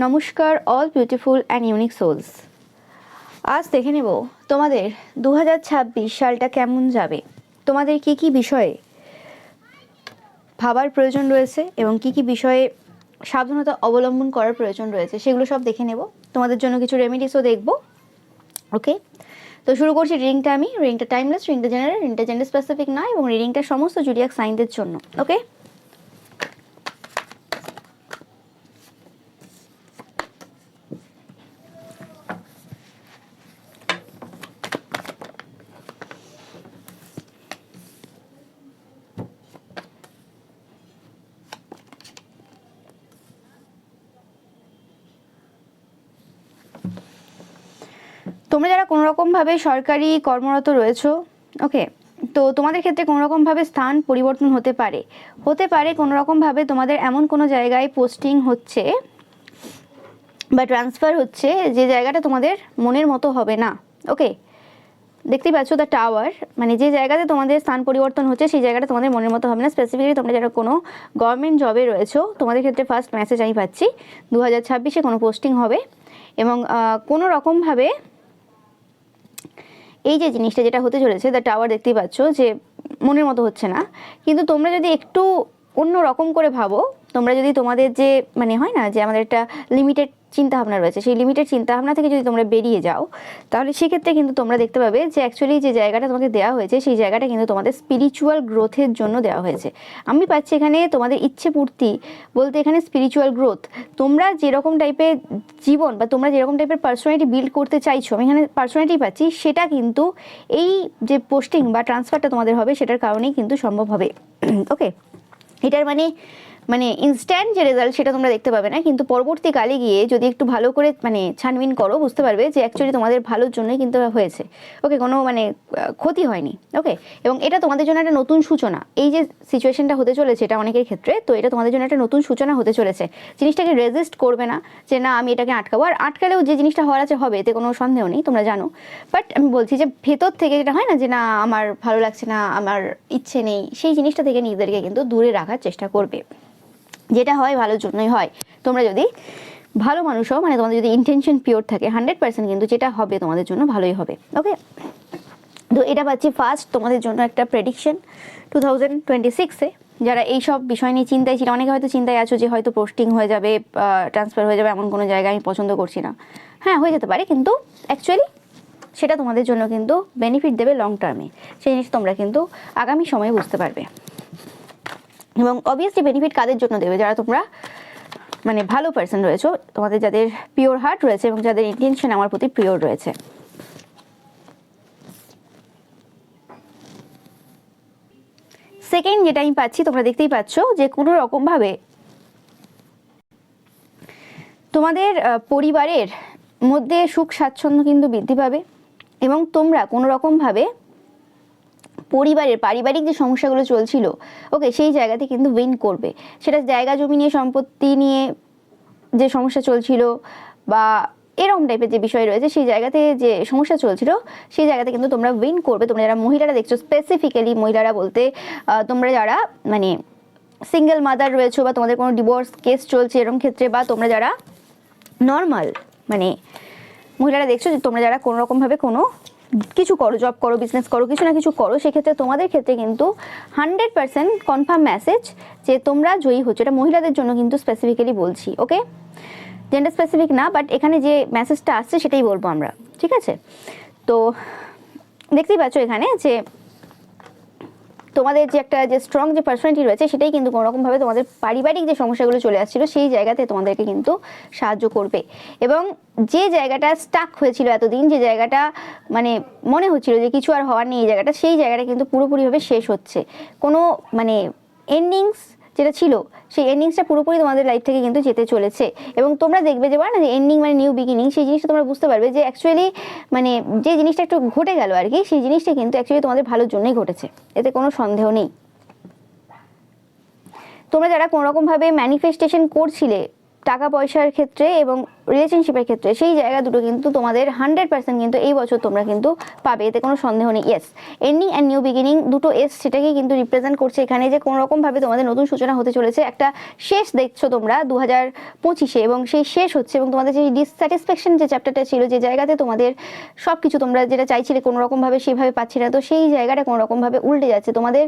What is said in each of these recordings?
নমস্কার all beautiful and unique souls. আজ দেখে নেব তোমাদের 2026 সালটা কেমন যাবে, তোমাদের কি কি বিষয়ে ভাবার প্রয়োজন রয়েছে এবং কি কি বিষয়ে সাবধানতা অবলম্বন করার প্রয়োজন রয়েছে সেগুলো সব দেখে নেব। তোমাদের জন্য কিছু রেমেডিসও দেখব। ওকে, তো শুরু করছি রিডিংটা। রিডিংটা টাইমলেস, রিডিংটা জেনারেল, রিডিংটা জেন্ডার স্পেসিফিক না, এবং রিডিংটা সমস্ত জুডিয়াক সাইনদের জন্য। ওকে, তোমরা যারা কোনো রকমভাবে সরকারি কর্মরত রয়েছো, ওকে, তো তোমাদের ক্ষেত্রে কোনো রকমভাবে স্থান পরিবর্তন হতে পারে কোনো রকমভাবে তোমাদের এমন কোনো জায়গায় পোস্টিং হচ্ছে বা ট্রান্সফার হচ্ছে যে জায়গাটা তোমাদের মনের মতো হবে না। ওকে, দেখতেই পাচ্ছ দ্য টাওয়ার, মানে যে জায়গাতে তোমাদের স্থান পরিবর্তন হচ্ছে সেই জায়গাটা তোমাদের মনের মতো হবে না। স্পেসিফিক্যালি তোমরা যারা কোনো গভর্নমেন্ট জবে রয়েছো তোমাদের ক্ষেত্রে ফার্স্ট মেসেজ আমি পাচ্ছি 2026-এ কোনো পোস্টিং হবে এবং কোনো রকমভাবে এই যে জিনিসটা যেটা হতে চলেছে দ্য টাওয়ার, দেখতেই পাচ্ছ যে মনের মতো হচ্ছে না, কিন্তু তোমরা যদি একটু অন্য রকম করে ভাবো, তোমরা যদি তোমাদের যে মানে হয় না যে আমাদের একটা লিমিটেড চিন্তাভাবনা রয়েছে, সেই লিমিটেড চিন্তাভাবনা থেকে যদি তোমরা বেরিয়ে যাও, তাহলে সেক্ষেত্রে কিন্তু তোমরা দেখতে পাবে যে অ্যাকচুয়ালি যে জায়গাটা তোমাকে দেওয়া হয়েছে সেই জায়গাটা কিন্তু তোমাদের স্পিরিচুয়াল গ্রোথের জন্য দেওয়া হয়েছে। আমি পাচ্ছি এখানে তোমাদের ইচ্ছে পূর্তি বলতে এখানে স্পিরিচুয়াল গ্রোথ, তোমরা যেরকম টাইপের জীবন বা তোমরা যেরকম টাইপের পার্সোনালিটি বিল্ড করতে চাইছো, আমি এখানে পার্সোনালিটি পাচ্ছি, সেটা কিন্তু এই যে পোস্টিং বা ট্রান্সফারটা তোমাদের হবে সেটার কারণেই কিন্তু সম্ভব হবে। ওকে, এটার মানে ইনস্ট্যান্ট যে রেজাল্ট সেটা তোমরা দেখতে পাবে না, কিন্তু পরবর্তীকালে গিয়ে যদি একটু ভালো করে মানে ছানবিন করো বুঝতে পারবে যে অ্যাকচুয়ালি তোমাদের ভালোর জন্যই কিন্তু হয়েছে। ওকে, কোনো মানে ক্ষতি হয়নি। ওকে, এবং এটা তোমাদের জন্য একটা নতুন সূচনা। এই যে সিচুয়েশনটা হতে চলেছে এটা অনেকের ক্ষেত্রে, তো এটা তোমাদের জন্য একটা নতুন সূচনা হতে চলেছে। জিনিসটাকে রেজিস্ট করবে না যে না আমি এটাকে আটকাবো, আর আটকালেও যে জিনিসটা হওয়ার আছে হবে, এতে কোনো সন্দেহ নেই, তোমরা জানো। বাট আমি বলছি যে ভেতর থেকে যেটা হয় না যে না আমার ভালো লাগছে না, আমার ইচ্ছে নেই, সেই জিনিসটা থেকে নিজেদেরকে কিন্তু দূরে রাখার চেষ্টা করবে। যেটা হয় ভালোর জন্যই হয়। তোমরা যদি ভালো মানুষ হও, মানে তোমাদের যদি ইন্টেনশন পিওর থাকে 100% কিন্তু যেটা হবে তোমাদের জন্য ভালোই হবে। ওকে, তো এটা পাচ্ছি ফার্স্ট তোমাদের জন্য একটা প্রেডিকশন 2026-এ। যারা এই সব বিষয় নিয়ে চিন্তায় ছিল, অনেকে হয়তো চিন্তায় আছো যে হয়তো পোস্টিং হয়ে যাবে, ট্রান্সফার হয়ে যাবে, এমন কোনো জায়গায় আমি পছন্দ করছি না। হ্যাঁ, হয়ে যেতে পারে, কিন্তু অ্যাকচুয়ালি সেটা তোমাদের জন্য কিন্তু বেনিফিট দেবে লং টার্মে। সেই জিনিস তোমরা কিন্তু আগামী সময়ে বুঝতে পারবে। এবং অবভিয়াসলি বেনিফিট কাদের জন্য দেবে? যারা তোমরা মানে ভালো পার্সন রয়েছো, তোমাদের যাদের পিওর হার্ট রয়েছে এবং যাদের ইন্টেনশন আমার প্রতি পিওর রয়েছে। সেকেন্ড যেটা আমি পাচ্ছি, তোমরা দেখতেই পাচ্ছ যে কোনো রকমভাবে তোমাদের পরিবারের মধ্যে সুখ স্বাচ্ছন্দ্য কিন্তু বৃদ্ধি পাবে এবং তোমরা কোনো রকমভাবে পরিবারের পারিবারিক যে সমস্যাগুলো চলছিল, ওকে, সেই জায়গাতে কিন্তু উইন করবে। সেটা জায়গা জমি নিয়ে, সম্পত্তি নিয়ে যে সমস্যা চলছিল বা এরকম টাইপের যে বিষয় রয়েছে, সেই জায়গাতে যে সমস্যা চলছিল সেই জায়গাতে কিন্তু তোমরা উইন করবে। তোমরা যারা মহিলারা দেখছো, স্পেসিফিক্যালি মহিলারা বলতে তোমরা যারা মানে সিঙ্গেল মাদার রয়েছো বা তোমাদের কোনো ডিভোর্স কেস চলছে এরকম ক্ষেত্রে, বা তোমরা যারা নর্মাল মানে মহিলারা দেখছো যে তোমরা যারা কোনো রকমভাবে কোনো কিছু করো, জব করো, বিজনেস করো, কিছু না কিছু করো, সেক্ষেত্রে তোমাদের ক্ষেত্রে কিন্তু 100% কনফার্ম মেসেজ যে তোমরা জয়ী হচ্ছে। এটা মহিলাদের জন্য কিন্তু স্পেসিফিক্যালি বলছি। ওকে, জেন্ডার স্পেসিফিক না, বাট এখানে যে মেসেজটা আসছে সেটাই বলবো আমরা, ঠিক আছে? তো দেখতেই পাচ্ছ এখানে যে তোমাদের যে একটা যে স্ট্রং যে পার্সোনালিটি রয়েছে সেটাই কিন্তু কোনো রকমভাবে তোমাদের পারিবারিক যে সমস্যাগুলো চলে আসছিল সেই জায়গাতে তোমাদেরকে কিন্তু সাহায্য করবে। এবং যে জায়গাটা স্টাক হয়েছিল এতদিন, যে জায়গাটা মানে মনে হচ্ছিল যে কিছু আর হওয়ার নেই এই জায়গাটা, সেই জায়গাটা কিন্তু পুরোপুরিভাবে শেষ হচ্ছে। কোনো মানে এন্ডিংস যেটা ছিল সেই এন্ডিংসটা পুরোপুরি তোমাদের লাইফ থেকে কিন্তু যেতে চলেছে। এবং তোমরা দেখবে যে না যে এন্ডিং মানে নিউ বিগিনিং, সেই জিনিসটা তোমরা বুঝতে পারবে যে অ্যাকচুয়ালি মানে যে জিনিসটা একটু ঘটে গেল আর কি, সেই জিনিসটা কিন্তু অ্যাকচুয়ালি তোমাদের ভালোর জন্যই ঘটেছে, এতে কোনো সন্দেহ নেই। তোমরা যারা কোনো রকমভাবে ম্যানিফেস্টেশন করছিলে টাকা পয়সার ক্ষেত্রে এবং রিলেশনশিপের ক্ষেত্রে সেই জায়গা দুটো কিন্তু তোমাদের 100% কিন্তু এই বছর তোমরা কিন্তু পাবে, এতে কোনো সন্দেহ নেই। Yes, ending and new beginning দুটো এস সেটাকে কিন্তু রিপ্রেজেন্ট করছে এখানে, যে কোনো রকমভাবে তোমাদের নতুন সূচনা হতে চলেছে। একটা শেষ দেখছো তোমরা 2025-এ, এবং সেই শেষ হচ্ছে, এবং তোমাদের যে ডিসস্যাটিসফ্যাকশন যে চ্যাপ্টারটা ছিল, যে জায়গাতে তোমাদের সব কিছু তোমরা যেটা চাইছিলে কোনো রকমভাবে সেভাবে পাচ্ছি না, তো সেই জায়গাটা কোনো রকমভাবে উল্টে যাচ্ছে, তোমাদের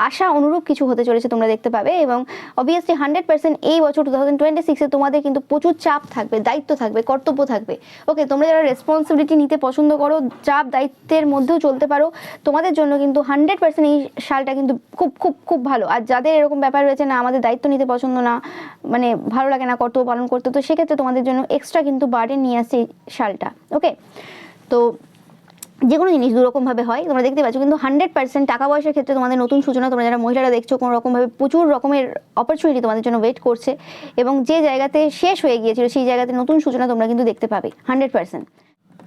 আশা অনুরূপ কিছু হতে চলেছে তোমরা দেখতে পাবে। এবং অবভিয়াসলি 100% এই বছর 2026-এ তোমাদের কিন্তু প্রচুর চাপ থাকবে, দায়িত্ব থাকবে, কর্তব্য থাকবে। ওকে, তোমরা যারা রেসপন্সিবিলিটি নিতে পছন্দ করো, চাপ দায়িত্বের মধ্যেও চলতে পারো, তোমাদের জন্য কিন্তু 100% এই সালটা কিন্তু খুব খুব খুব ভালো। আর যাদের এরকম ব্যাপার রয়েছে না, আমাদের দায়িত্ব নিতে পছন্দ না, মানে ভালো লাগে না কর্তব্য পালন করতে, তো সেক্ষেত্রে তোমাদের জন্য এক্সট্রা কিন্তু বার্ডেন নিয়ে আসছে এই সালটা। ওকে, তো যে কোনো জিনিস দুরকমভাবে হয়, তোমরা দেখতে পাচ্ছ কিন্তু 100% টাকা পয়সার ক্ষেত্রে তোমাদের নতুন সূচনা, তোমরা যারা মহিলারা দেখছো, কোনো রকমভাবে প্রচুর রকমের অপরচুনিটি তোমাদের জন্য ওয়েট করছে, এবং যে জায়গাতে শেষ হয়ে গিয়েছিল সেই জায়গাতে নতুন সূচনা তোমরা কিন্তু দেখতে পাবে 100%।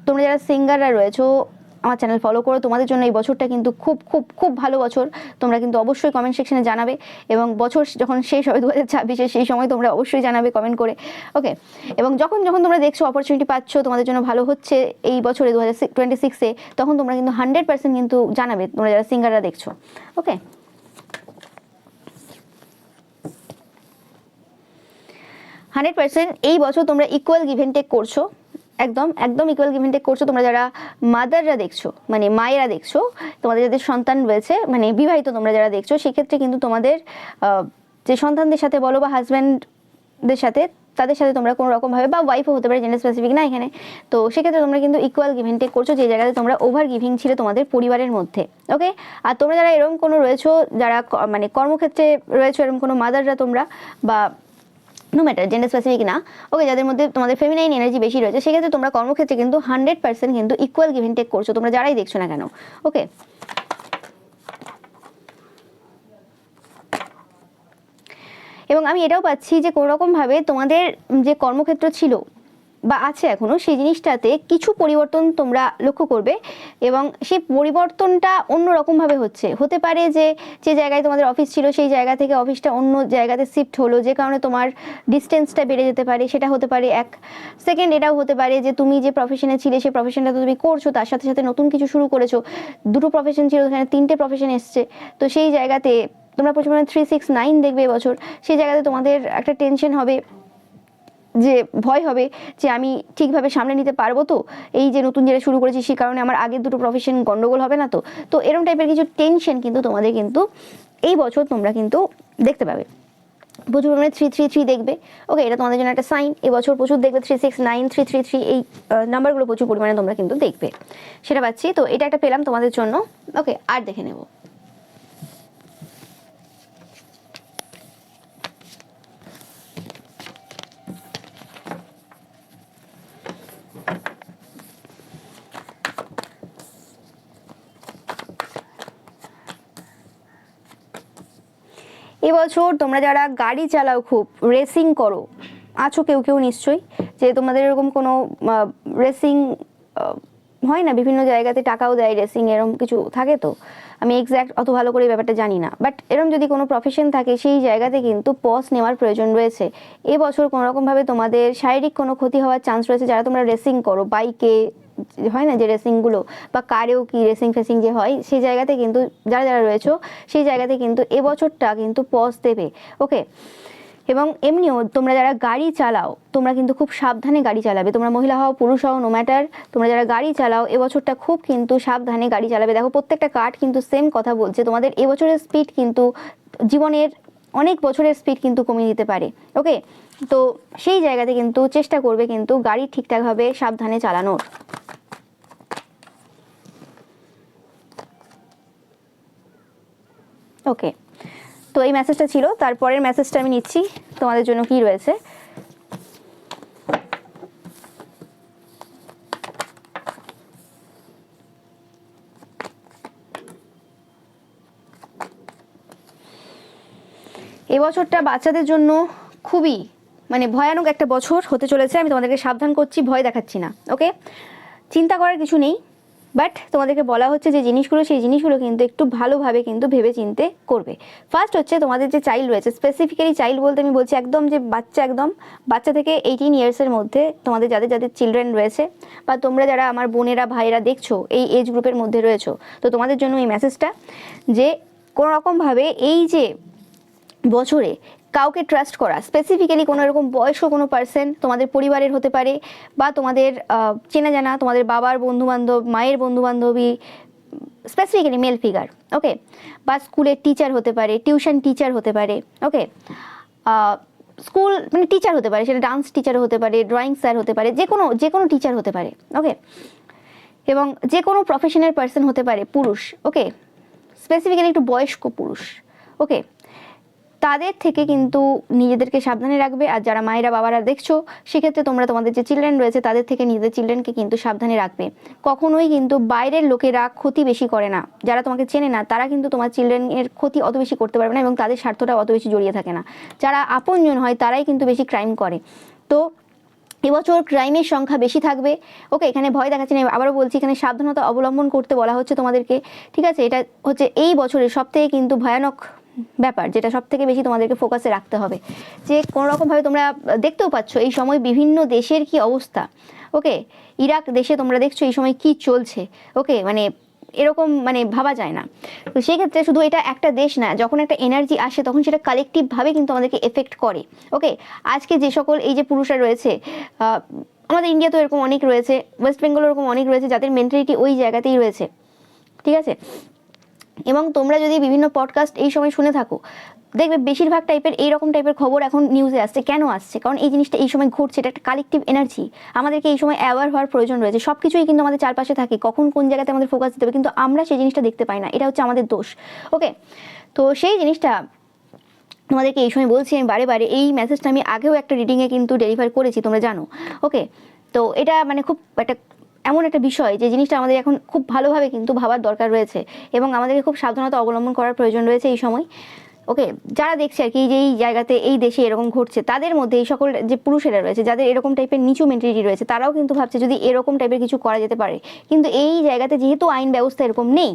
তোমরা যারা সিঙ্গাররা রয়েছো, আমার চ্যানেল ফলো করো, তোমাদের জন্য এই বছরটা কিন্তু খুব খুব খুব ভালো বছর। তোমরা কিন্তু অবশ্যই কমেন্ট সেকশনে জানাবে, এবং বছর যখন শেষ হবে 2026-এ, সেই সময় তোমরা অবশ্যই জানাবে কমেন্ট করে। ওকে, এবং যখন যখন তোমরা দেখছো অপরচুনিটি পাচ্ছ, তোমাদের জন্য ভালো হচ্ছে এই বছরে 2026-এ, তখন তোমরা কিন্তু 100% কিন্তু জানাবে, তোমরা যারা সিঙ্গাররা দেখছো। ওকে, 100% এই বছর তোমরা ইকুয়াল গিভ অ্যান্ড টেক করছো, একদম একদম ইকুয়াল গিভ অ্যান্ড টেক করছো। তোমরা যারা মাদাররা দেখছো, মানে মায়েরা দেখছো, তোমাদের যাদের সন্তান রয়েছে, মানে বিবাহিত তোমরা যারা দেখছো, সেক্ষেত্রে কিন্তু তোমাদের যে সন্তানদের সাথে বলো বা হাজব্যান্ডদের সাথে, তাদের সাথে তোমরা কোনো রকমভাবে, বা ওয়াইফও হতে পারে, জেন্ডার স্পেসিফিক না এখানে, তো সেক্ষেত্রে তোমরা কিন্তু ইকুয়াল গিভ অ্যান্ড টেক করছো, যে জায়গাতে তোমরা ওভার গিভিং ছিল তোমাদের পরিবারের মধ্যে। ওকে, আর তোমরা যারা এরকম কোনো রয়েছো, যারা মানে কর্মক্ষেত্রে রয়েছো, এরকম কোনো মাদাররা তোমরা, বা নো ম্যাটার জেন্ডার স্পেসিফিক না, ওকে, যাদের মধ্যে তোমাদের ফেমিনাইন এনার্জি বেশি রয়েছে, সেক্ষেত্রে তোমরা কর্মক্ষেত্রে কিন্তু 100% কিন্তু ইকুয়াল গিভ অ্যান্ড টেক করছো, তোমরা যারাই দেখছো না কেন। ওকে, এবং আমি এটাও পাচ্ছি যে কোনো রকমভাবে তোমাদের যে কর্মক্ষেত্র ছিল বা আছে এখনো, সেই জিনিসটাতে কিছু পরিবর্তন তোমরা লক্ষ্য করবে, এবং সেই পরিবর্তনটা অন্য রকমভাবে হতে পারে যে যে জায়গায় তোমাদের অফিস ছিল, সেই জায়গা থেকে অফিসটা অন্য জায়গাতে শিফট হলো, যে কারণে তোমার ডিস্টেন্সটা বেড়ে যেতে পারে, সেটা হতে পারে এক। সেকেন্ড, এটাও হতে পারে যে তুমি যে প্রফেশনে ছিলে, সেই প্রফেশনটা তো তুমি করছো, তার সাথে সাথে নতুন কিছু শুরু করেছো, দুটো প্রফেশন ছিল, সেখানে 3টে প্রফেশন এসছে, তো সেই জায়গাতে তোমরা প্রচুর 369 দেখবে এবছর। সেই জায়গাতে তোমাদের একটা টেনশন হবে, যে ভয় হবে যে আমি ঠিকভাবে সামলে নিতে পারবো তো, এই যে নতুন যেটা শুরু করেছি, সেই কারণে আমার আগের দুটো প্রফেশন গন্ডগোল হবে না তো। তো এরকম টাইপের কিছু টেনশন কিন্তু তোমাদের কিন্তু এই বছর তোমরা কিন্তু দেখতে পাবে। প্রচুর পরিমাণে 333 দেখবে। ওকে, এটা তোমাদের জন্য একটা সাইন। এবছর প্রচুর দেখবে 369, 333, এই নাম্বারগুলো প্রচুর পরিমাণে তোমরা কিন্তু দেখবে, সেটা পাচ্ছি। তো এটা একটা পেলাম তোমাদের জন্য। ওকে, আর দেখে নেব। এবছর তোমরা যারা গাড়ি চালাও, খুব রেসিং করো, আছো কেউ কেউ নিশ্চয়ই, যে তোমাদের এরকম কোনো রেসিং হয় না, বিভিন্ন জায়গাতে টাকাও দেয় রেসিং, এরকম কিছু থাকে। তো আমি এক্স্যাক্ট অত ভালো করে ব্যাপারটা জানি না, বাট এরকম যদি কোনো প্রফেশন থাকে, সেই জায়গাতে কিন্তু পজ নেওয়ার প্রয়োজন রয়েছে। এবছর কোনো রকমভাবে তোমাদের শারীরিক কোনো ক্ষতি হওয়ার চান্স রয়েছে, যারা তোমরা রেসিং করো, বাইকে হয় না যে রেসিংগুলো, বা কারেও কি রেসিং ফেসিং যে হয়, সেই জায়গাতে কিন্তু যারা যারা রয়েছে, সেই জায়গাতে কিন্তু এবছরটা কিন্তু পজ দেবে। ওকে, এবং এমনিও তোমরা যারা গাড়ি চালাও, তোমরা কিন্তু খুব সাবধানে গাড়ি চালাবে, তোমরা মহিলা হও পুরুষ হও, নো ম্যাটার, তোমরা যারা গাড়ি চালাও এবছরটা খুব কিন্তু সাবধানে গাড়ি চালাবে। দেখো প্রত্যেকটা কার্ড কিন্তু সেম কথা বলছে, তোমাদের এবছরের স্পিড কিন্তু জীবনের অনেক বছরের স্পিড কিন্তু কমিয়ে দিতে পারে। ওকে, তো সেই জায়গাতে কিন্তু চেষ্টা করবে কিন্তু গাড়ি ঠিকঠাকভাবে সাবধানে চালানোর। ওকে, তো এই মেসেজটা ছিল। তারপরের মেসেজটা আমি নিচ্ছি তোমাদের জন্য কি রয়েছে। এবছরটা বাচ্চাদের জন্য খুবই মানে ভয়ানক একটা বছর হতে চলেছে। আমি তোমাদেরকে সাবধান করছি, ভয় দেখাচ্ছি না। ওকে, চিন্তা করার কিছু নেই, বাট তোমাদেরকে বলা হচ্ছে যে জিনিসগুলো, সেই জিনিসগুলো কিন্তু একটু ভালোভাবে কিন্তু ভেবে চিনতে করবে। ফার্স্ট হচ্ছে তোমাদের যে চাইল্ড রয়েছে, স্পেসিফিক্যালি চাইল্ড বলতে আমি বলছি একদম যে বাচ্চা থেকে 18 ইয়ার্সের মধ্যে তোমাদের যাদের চিলড্রেন রয়েছে, বা তোমরা যারা আমার বোনেরা ভাইরা দেখছো এই এজ গ্রুপের মধ্যে রয়েছো, তো তোমাদের জন্য এই মেসেজটা যে কোনো রকমভাবে এই যে বছরে কাউকে ট্রাস্ট করা, স্পেসিফিক্যালি কোনো এরকম বয়স্ক কোনো পার্সন তোমাদের পরিবারের হতে পারে, বা তোমাদের চেনা জানা, তোমাদের বাবার বন্ধুবান্ধব, মায়ের বন্ধুবান্ধবী, স্পেসিফিক্যালি মেল ফিগার, ওকে, বা স্কুলের টিচার হতে পারে, টিউশন টিচার হতে পারে, ওকে, স্কুল মানে টিচার হতে পারে, সেটা ডান্স টিচার হতে পারে, ড্রয়িং স্যার হতে পারে, যে কোনো টিচার হতে পারে, ওকে, এবং যে কোনো প্রফেশনাল পার্সন হতে পারে, পুরুষ, ওকে, স্পেসিফিক্যালি একটু বয়স্ক পুরুষ, ওকে, তাদের থেকে কিন্তু নিজেদেরকে সাবধানে রাখবে। আর যারা মায়েরা বাবারা দেখছো, সেক্ষেত্রে তোমরা তোমাদের যে চিলড্রেন রয়েছে তাদের থেকে নিজেদের চিলড্রেনকে কিন্তু সাবধানে রাখবে। কখনোই কিন্তু বাইরের লোকেরা ক্ষতি বেশি করে না, যারা তোমাকে চেনে না তারা কিন্তু তোমার চিলড্রেনের ক্ষতি অত বেশি করতে পারবে না, এবং তাদের স্বার্থটা অত বেশি জড়িয়ে থাকে না। যারা আপনজন হয় তারাই কিন্তু বেশি ক্রাইম করে। তো এবছর ক্রাইমের সংখ্যা বেশি থাকবে, ওকে, এখানে ভয় দেখাচ্ছে না, আবারও বলছি এখানে সাবধানতা অবলম্বন করতে বলা হচ্ছে তোমাদেরকে, ঠিক আছে। এটা হচ্ছে এই বছরের সবথেকে কিন্তু ভয়ানক ব্যাপার, যেটা সব থেকে বেশি তোমাদেরকে ফোকাসে রাখতে হবে, যে কোনো রকমভাবে তোমরা দেখতেও পাচ্ছ এই সময় বিভিন্ন দেশের কি অবস্থা, ওকে, ইরাক দেশে তোমরা দেখছো এই সময় কি চলছে, ওকে, মানে এরকম মানে ভাবা যায় না। তো সেই ক্ষেত্রে শুধু এটা একটা দেশ না, যখন একটা এনার্জি আসে তখন সেটা কালেকটিভভাবে কিন্তু আমাদেরকে এফেক্ট করে, ওকে। আজকে যে সকল এই যে পুরুষরা রয়েছে, আমাদের ইন্ডিয়াতেও এরকম অনেক রয়েছে, ওয়েস্ট বেঙ্গলেও এরকম অনেক রয়েছে যাদের মেন্টালিটি ওই জায়গাতেই রয়েছে, ঠিক আছে। এবং তোমরা যদি বিভিন্ন পডকাস্ট এই সময় শুনে থাকো, দেখবে বেশিরভাগ টাইপের এইরকম টাইপের খবর এখন নিউজে আসছে। কেন আসছে? কারণ এই জিনিসটা এই সময় ঘটছে, এটা একটা কালেকটিভ এনার্জি। আমাদেরকে এই সময় অ্যাওয়ার হওয়ার প্রয়োজন রয়েছে। সব কিছুই কিন্তু আমাদের চারপাশে থাকে, কখন কোন জায়গাতে আমাদের ফোকাস দিতে হবে, কিন্তু আমরা সেই জিনিসটা দেখতে পাই না, এটা হচ্ছে আমাদের দোষ, ওকে। তো সেই জিনিসটা তোমাদেরকে এই সময় বলছি আমি বারে বারে, এই মেসেজটা আমি আগেও একটা রিডিংয়ে কিন্তু ডেলিভার করেছি, তোমরা জানো, ওকে। তো এটা মানে খুব একটা এমন একটা বিষয় যে জিনিসটা আমাদের এখন খুব ভালোভাবে কিন্তু ভাবার দরকার রয়েছে, এবং আমাদেরকে খুব সাবধানতা অবলম্বন করার প্রয়োজন রয়েছে এই সময়, ওকে। যারা দেখছে আর কি যে এই জায়গাতে এই দেশে এরকম ঘটছে, তাদের মধ্যে এই সকল যে পুরুষেরা রয়েছে যাদের এরকম টাইপের নিচু মেন্টালিটি রয়েছে, তারাও কিন্তু ভাবছে যদি এরকম টাইপের কিছু করা যেতে পারে, কিন্তু এই জায়গাতে যেহেতু আইন ব্যবস্থা এরকম নেই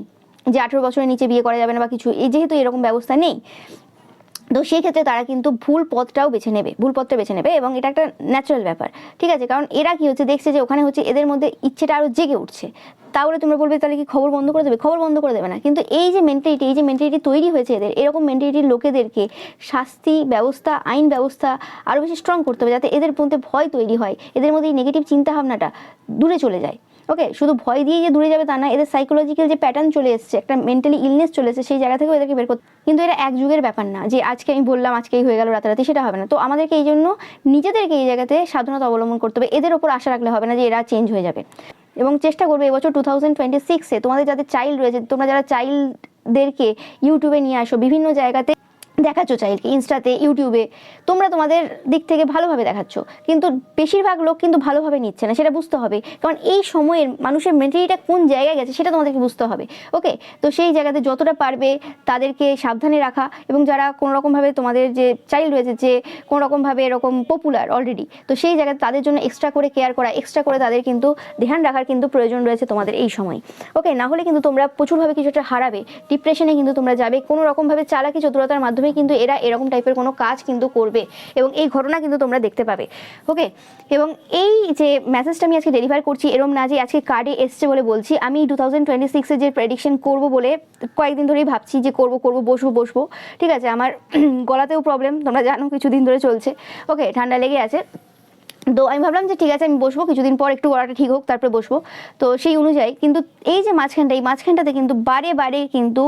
যে 18 বছরের নিচে বিয়ে করা যাবে না বা কিছু, এই যেহেতু এরকম ব্যবস্থা নেই, তো সেই ক্ষেত্রে তারা কিন্তু ভুল পথটা বেছে নেবে, এবং এটা একটা ন্যাচারাল ব্যাপার, ঠিক আছে। কারণ এরা কি হচ্ছে দেখছে যে ওখানে হচ্ছে এদের মধ্যে ইচ্ছেটা আরও জেগে উঠছে, তাহলে তোমরা বলবে তাহলে কি খবর বন্ধ করে দেবে? খবর বন্ধ করে দেবে না, কিন্তু এই যে মেন্টালিটি তৈরি হয়েছে এদের, এরকম মেন্টালিটির লোকেদেরকে শাস্তি ব্যবস্থা, আইন ব্যবস্থা আরও বেশি স্ট্রং করতে হবে, যাতে এদের মধ্যে ভয় তৈরি হয়, এদের মধ্যে এই নেগেটিভ চিন্তাভাবনাটা দূরে চলে যায়, ওকে। শুধু ভয় দিয়ে যে দূরে যাবে তা না, এদের সাইকোলজিক্যাল যে প্যাটার্ন চলে এসছে, একটা মেন্টালি ইলনেস চলে এসেছে, সেই জায়গা থেকেও এদেরকে বের করতে। কিন্তু এটা এক যুগের ব্যাপার না যে আজকে আমি বললাম আজকেই হয়ে গেল রাতারাতি, সেটা হবে না। তো আমাদেরকে এই জন্য নিজেদেরকে এই জায়গাতে সাবধানতা অবলম্বন করতে হবে, এদের ওপর আশা রাখলে হবে না যে এরা চেঞ্জ হয়ে যাবে। এবং চেষ্টা করবে এবছর 2026-এ তোমাদের যাদের চাইল্ড রয়েছে, তোমরা যারা চাইল্ডদেরকে ইউটিউবে নিয়ে আসো, বিভিন্ন জায়গাতে দেখাচ্ছ চাইল্ডকে, ইনস্টাতে, ইউটিউবে, তোমরা তোমাদের দিক থেকে ভালোভাবে দেখাচ্ছ, কিন্তু বেশিরভাগ লোক কিন্তু ভালোভাবে নিচ্ছে না, সেটা বুঝতে হবে। কারণ এই সময়ের মানুষের মেন্টালিটিটা কোন জায়গায় গেছে সেটা তোমাদেরকে বুঝতে হবে, ওকে। তো সেই জায়গাতে যতটা পারবে তাদেরকে সাবধানে রাখা, এবং যারা কোনোরকমভাবে তোমাদের যে চাইল্ড রয়েছে যে কোনোরকমভাবে এরকম পপুলার অলরেডি, তো সেই জায়গাতে তাদের জন্য এক্সট্রা করে কেয়ার করা, এক্সট্রা করে তাদের কিন্তু ধ্যান রাখার কিন্তু প্রয়োজন রয়েছে তোমাদের এই সময়, ওকে। না হলে কিন্তু তোমরা প্রচুরভাবে কিছু একটা হারাবে, ডিপ্রেশনে কিন্তু তোমরা যাবে, কোনোরকমভাবে চালাকি চতুরতার মাধ্যমে কিন্তু এরা এরকম টাইপের কোনো কাজ কিন্তু করবে, এবং এই ঘটনা কিন্তু তোমরা দেখতে পাবে, ওকে। এবং এই যে মেসেজটা আমি আজকে ডেলিভার করছি, এরম না যে আজকে কার্ডে এসছে বলে বলছি, আমি 2026-এ যে প্রেডিকশন করব বলে কয়েকদিন ধরেই ভাবছি যে করব বসবো, ঠিক আছে। আমার গলাতেও প্রবলেম তোমরা জানো, কিছুদিন ধরে চলছে, ওকে, ঠান্ডা লেগে আছে। তো আমি ভাবলাম যে ঠিক আছে আমি বসবো কিছুদিন পর, একটু গলাটা ঠিক হোক তারপরে বসবো। তো সেই অনুযায়ী কিন্তু এই যে মাঝখানটাতে কিন্তু বারে কিন্তু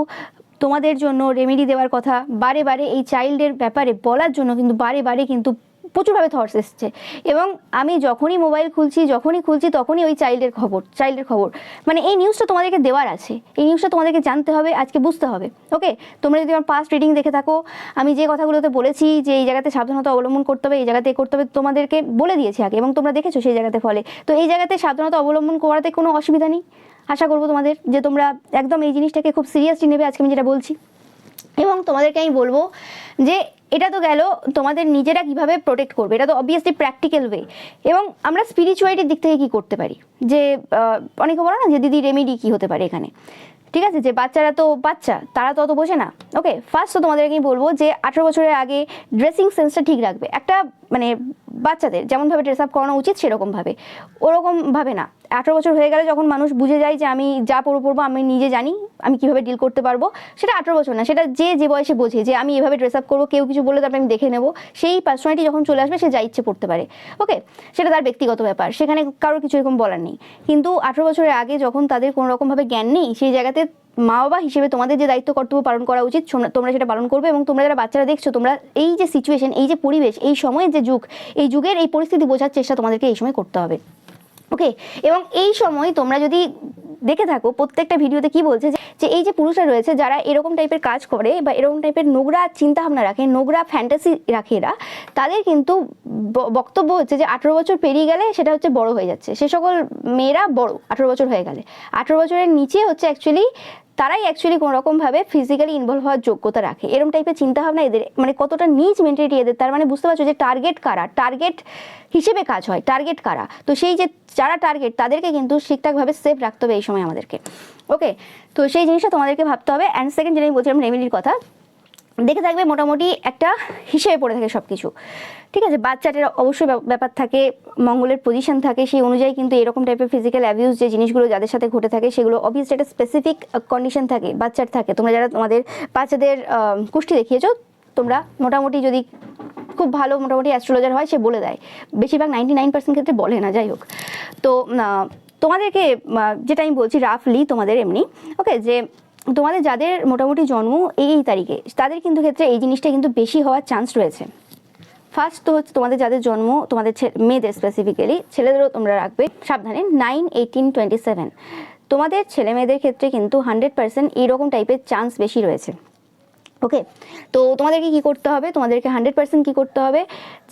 তোমাদের জন্য রেমেডি দেওয়ার কথা, বারে এই চাইল্ডের ব্যাপারে বলার জন্য কিন্তু বারে কিন্তু প্রচুরভাবে থটস এসছে। এবং আমি যখনই মোবাইল খুলছি তখনই ওই চাইল্ডের খবর, মানে এই নিউজটা তোমাদেরকে দেওয়ার আছে, এই নিউজটা তোমাদেরকে জানতে হবে, আজকে বুঝতে হবে, ওকে। তোমরা যদি আমার পাস্ট রিডিং দেখে থাকো, আমি যে কথাগুলোতে বলেছি যে এই জায়গাতে সাবধানতা অবলম্বন করতে হবে, এই জায়গাতে করতে হবে, তোমাদেরকে বলে দিয়েছি আগে, এবং তোমরা দেখেছো সেই জায়গাতে ফলে। তো এই জায়গাতে সাবধানতা অবলম্বন করাতে কোনো অসুবিধা নেই, আশা করবো তোমাদের যে তোমরা একদম এই জিনিসটাকে খুব সিরিয়াসলি নেবে আজকে আমি যেটা বলছি। এবং তোমাদেরকে আমি বলবো যে এটা তো গেল তোমাদের নিজেরা কিভাবে প্রোটেক্ট করবে, এটা তো অবভিয়াসলি প্র্যাকটিক্যাল ওয়ে। এবং আমরা স্পিরিচুয়ালিটির দিক থেকে কি করতে পারি, যে অনেকে বলো না যে দিদি রেমেডি কি হতে পারে এখানে, ঠিক আছে, যে বাচ্চারা তো বাচ্চা, তারা তো অত বোঝে না। ওকে, ফার্স্ট তো তোমাদেরকে বলবো যে 18 বছরের আগে ড্রেসিং সেন্সটা ঠিক রাখবে। একটা মানে বাচ্চাদের যেমনভাবে ড্রেস আপ করানো উচিত সেরকমভাবে, ওরকমভাবে না। 18 বছর হয়ে গেলে যখন মানুষ বুঝে যায় যে আমি যা পরবো আমি নিজে জানি আমি কিভাবে ডিল করতে পারবো, সেটা 18 বছর না, সেটা যে বয়সে বোঝে যে আমি এভাবে ড্রেস আপ করবো, কেউ কিছু বললে তারপরে আমি দেখে নেবো, সেই পার্সোনালিটি যখন চলে আসবে সে যা ইচ্ছে পড়তে পারে। ওকে, সেটা তার ব্যক্তিগত ব্যাপার, সেখানে কারোর কিছু এরকম বলার নেই। কিন্তু 18 বছরের আগে যখন তাদের কোনো রকমভাবে জ্ঞান নেই, সেই জায়গাতে মা বাবা হিসেবে তোমাদের যে দায়িত্ব কর্তব্য পালন করা উচিত তোমরা সেটা পালন করবে। এবং তোমরা যারা বাচ্চারা দেখছো, তোমরা এই যে সিচুয়েশন, এই যে পরিবেশ, এই সময়ের যে যুগ, এই যুগের এই পরিস্থিতি বোঝার চেষ্টা তোমাদেরকে এই সময় করতে হবে। ওকে, এবং এই সময় তোমরা যদি দেখে থাকো প্রত্যেকটা ভিডিওতে কি বলছে যে এই যে পুরুষরা রয়েছে যারা এরকম টাইপের কাজ করে বা এরকম টাইপের নোংরা চিন্তাভাবনা রাখে, নোংরা ফ্যান্টাসি রাখে, এরা তাদের কিন্তু বক্তব্য হচ্ছে যে 18 বছর পেরিয়ে গেলে সেটা হচ্ছে বড় হয়ে যাচ্ছে। সে সকল মেয়েরা বড় 18 বছর হয়ে গেলে, 18 বছরের নিচে হচ্ছে তারাই কোনো রকমভাবে ফিজিক্যালি ইনভলভ হওয়ার যোগ্যতা রাখে। এরকম টাইপের চিন্তাভাবনা এদের, মানে কতটা নিচ মেন্টালিটি এদের, তার মানে বুঝতে পারছো যে টার্গেট কারা, টার্গেট হিসেবে কাজ হয়, টার্গেট কারা। তো সেই যে যারা টার্গেট তাদেরকে কিন্তু ঠিকঠাকভাবে সেফ রাখতে হবে এই সময় আমাদেরকে। ওকে, তো সেই জিনিসটা তোমাদেরকে ভাবতে হবে। অ্যান্ড সেকেন্ড, যেটা আমি বলছিলাম রেমেডির কথা, দেখে থাকবে মোটামুটি একটা হিসেবে পড়ে থাকে সব কিছু, ঠিক আছে। বাচ্চাটার অবশ্যই ব্যাপার থাকে, মঙ্গলের পজিশন থাকে, সেই অনুযায়ী কিন্তু এরকম টাইপের ফিজিক্যাল অ্যাবিউজ যে জিনিসগুলো যাদের সাথে ঘটে থাকে সেগুলো অবভিয়াসলি একটা স্পেসিফিক কন্ডিশন থাকে, বাচ্চার থাকে। তোমরা যারা তোমাদের বাচ্চাদের কুষ্টি দেখিয়েছো, তোমরা মোটামুটি যদি খুব ভালো মোটামুটি অ্যাস্ট্রোলজার হয়, সে বলে দেয়। বেশিরভাগ 99% ক্ষেত্রে বলে না, যাই হোক। তো তোমাদেরকে যেটা আমি বলছি রাফলি তোমাদের এমনি, ওকে, যে তোমাদের যাদের মোটামুটি জন্ম এই তারিখে, তাদের কিন্তু ক্ষেত্রে এই জিনিসটা কিন্তু বেশি হওয়ার চান্স রয়েছে। ফার্স্ট তো হচ্ছে তোমাদের যাদের জন্ম, তোমাদের মেয়েদের স্পেসিফিক্যালি, ছেলেদেরও তোমরা রাখবে সাবধানে, 9, 18, 27 তোমাদের ছেলে মেয়েদের ক্ষেত্রে কিন্তু 100% এইরকম টাইপের চান্স বেশি রয়েছে। ওকে, তো তোমাদেরকে কি করতে হবে, তোমাদেরকে 100% কি করতে হবে,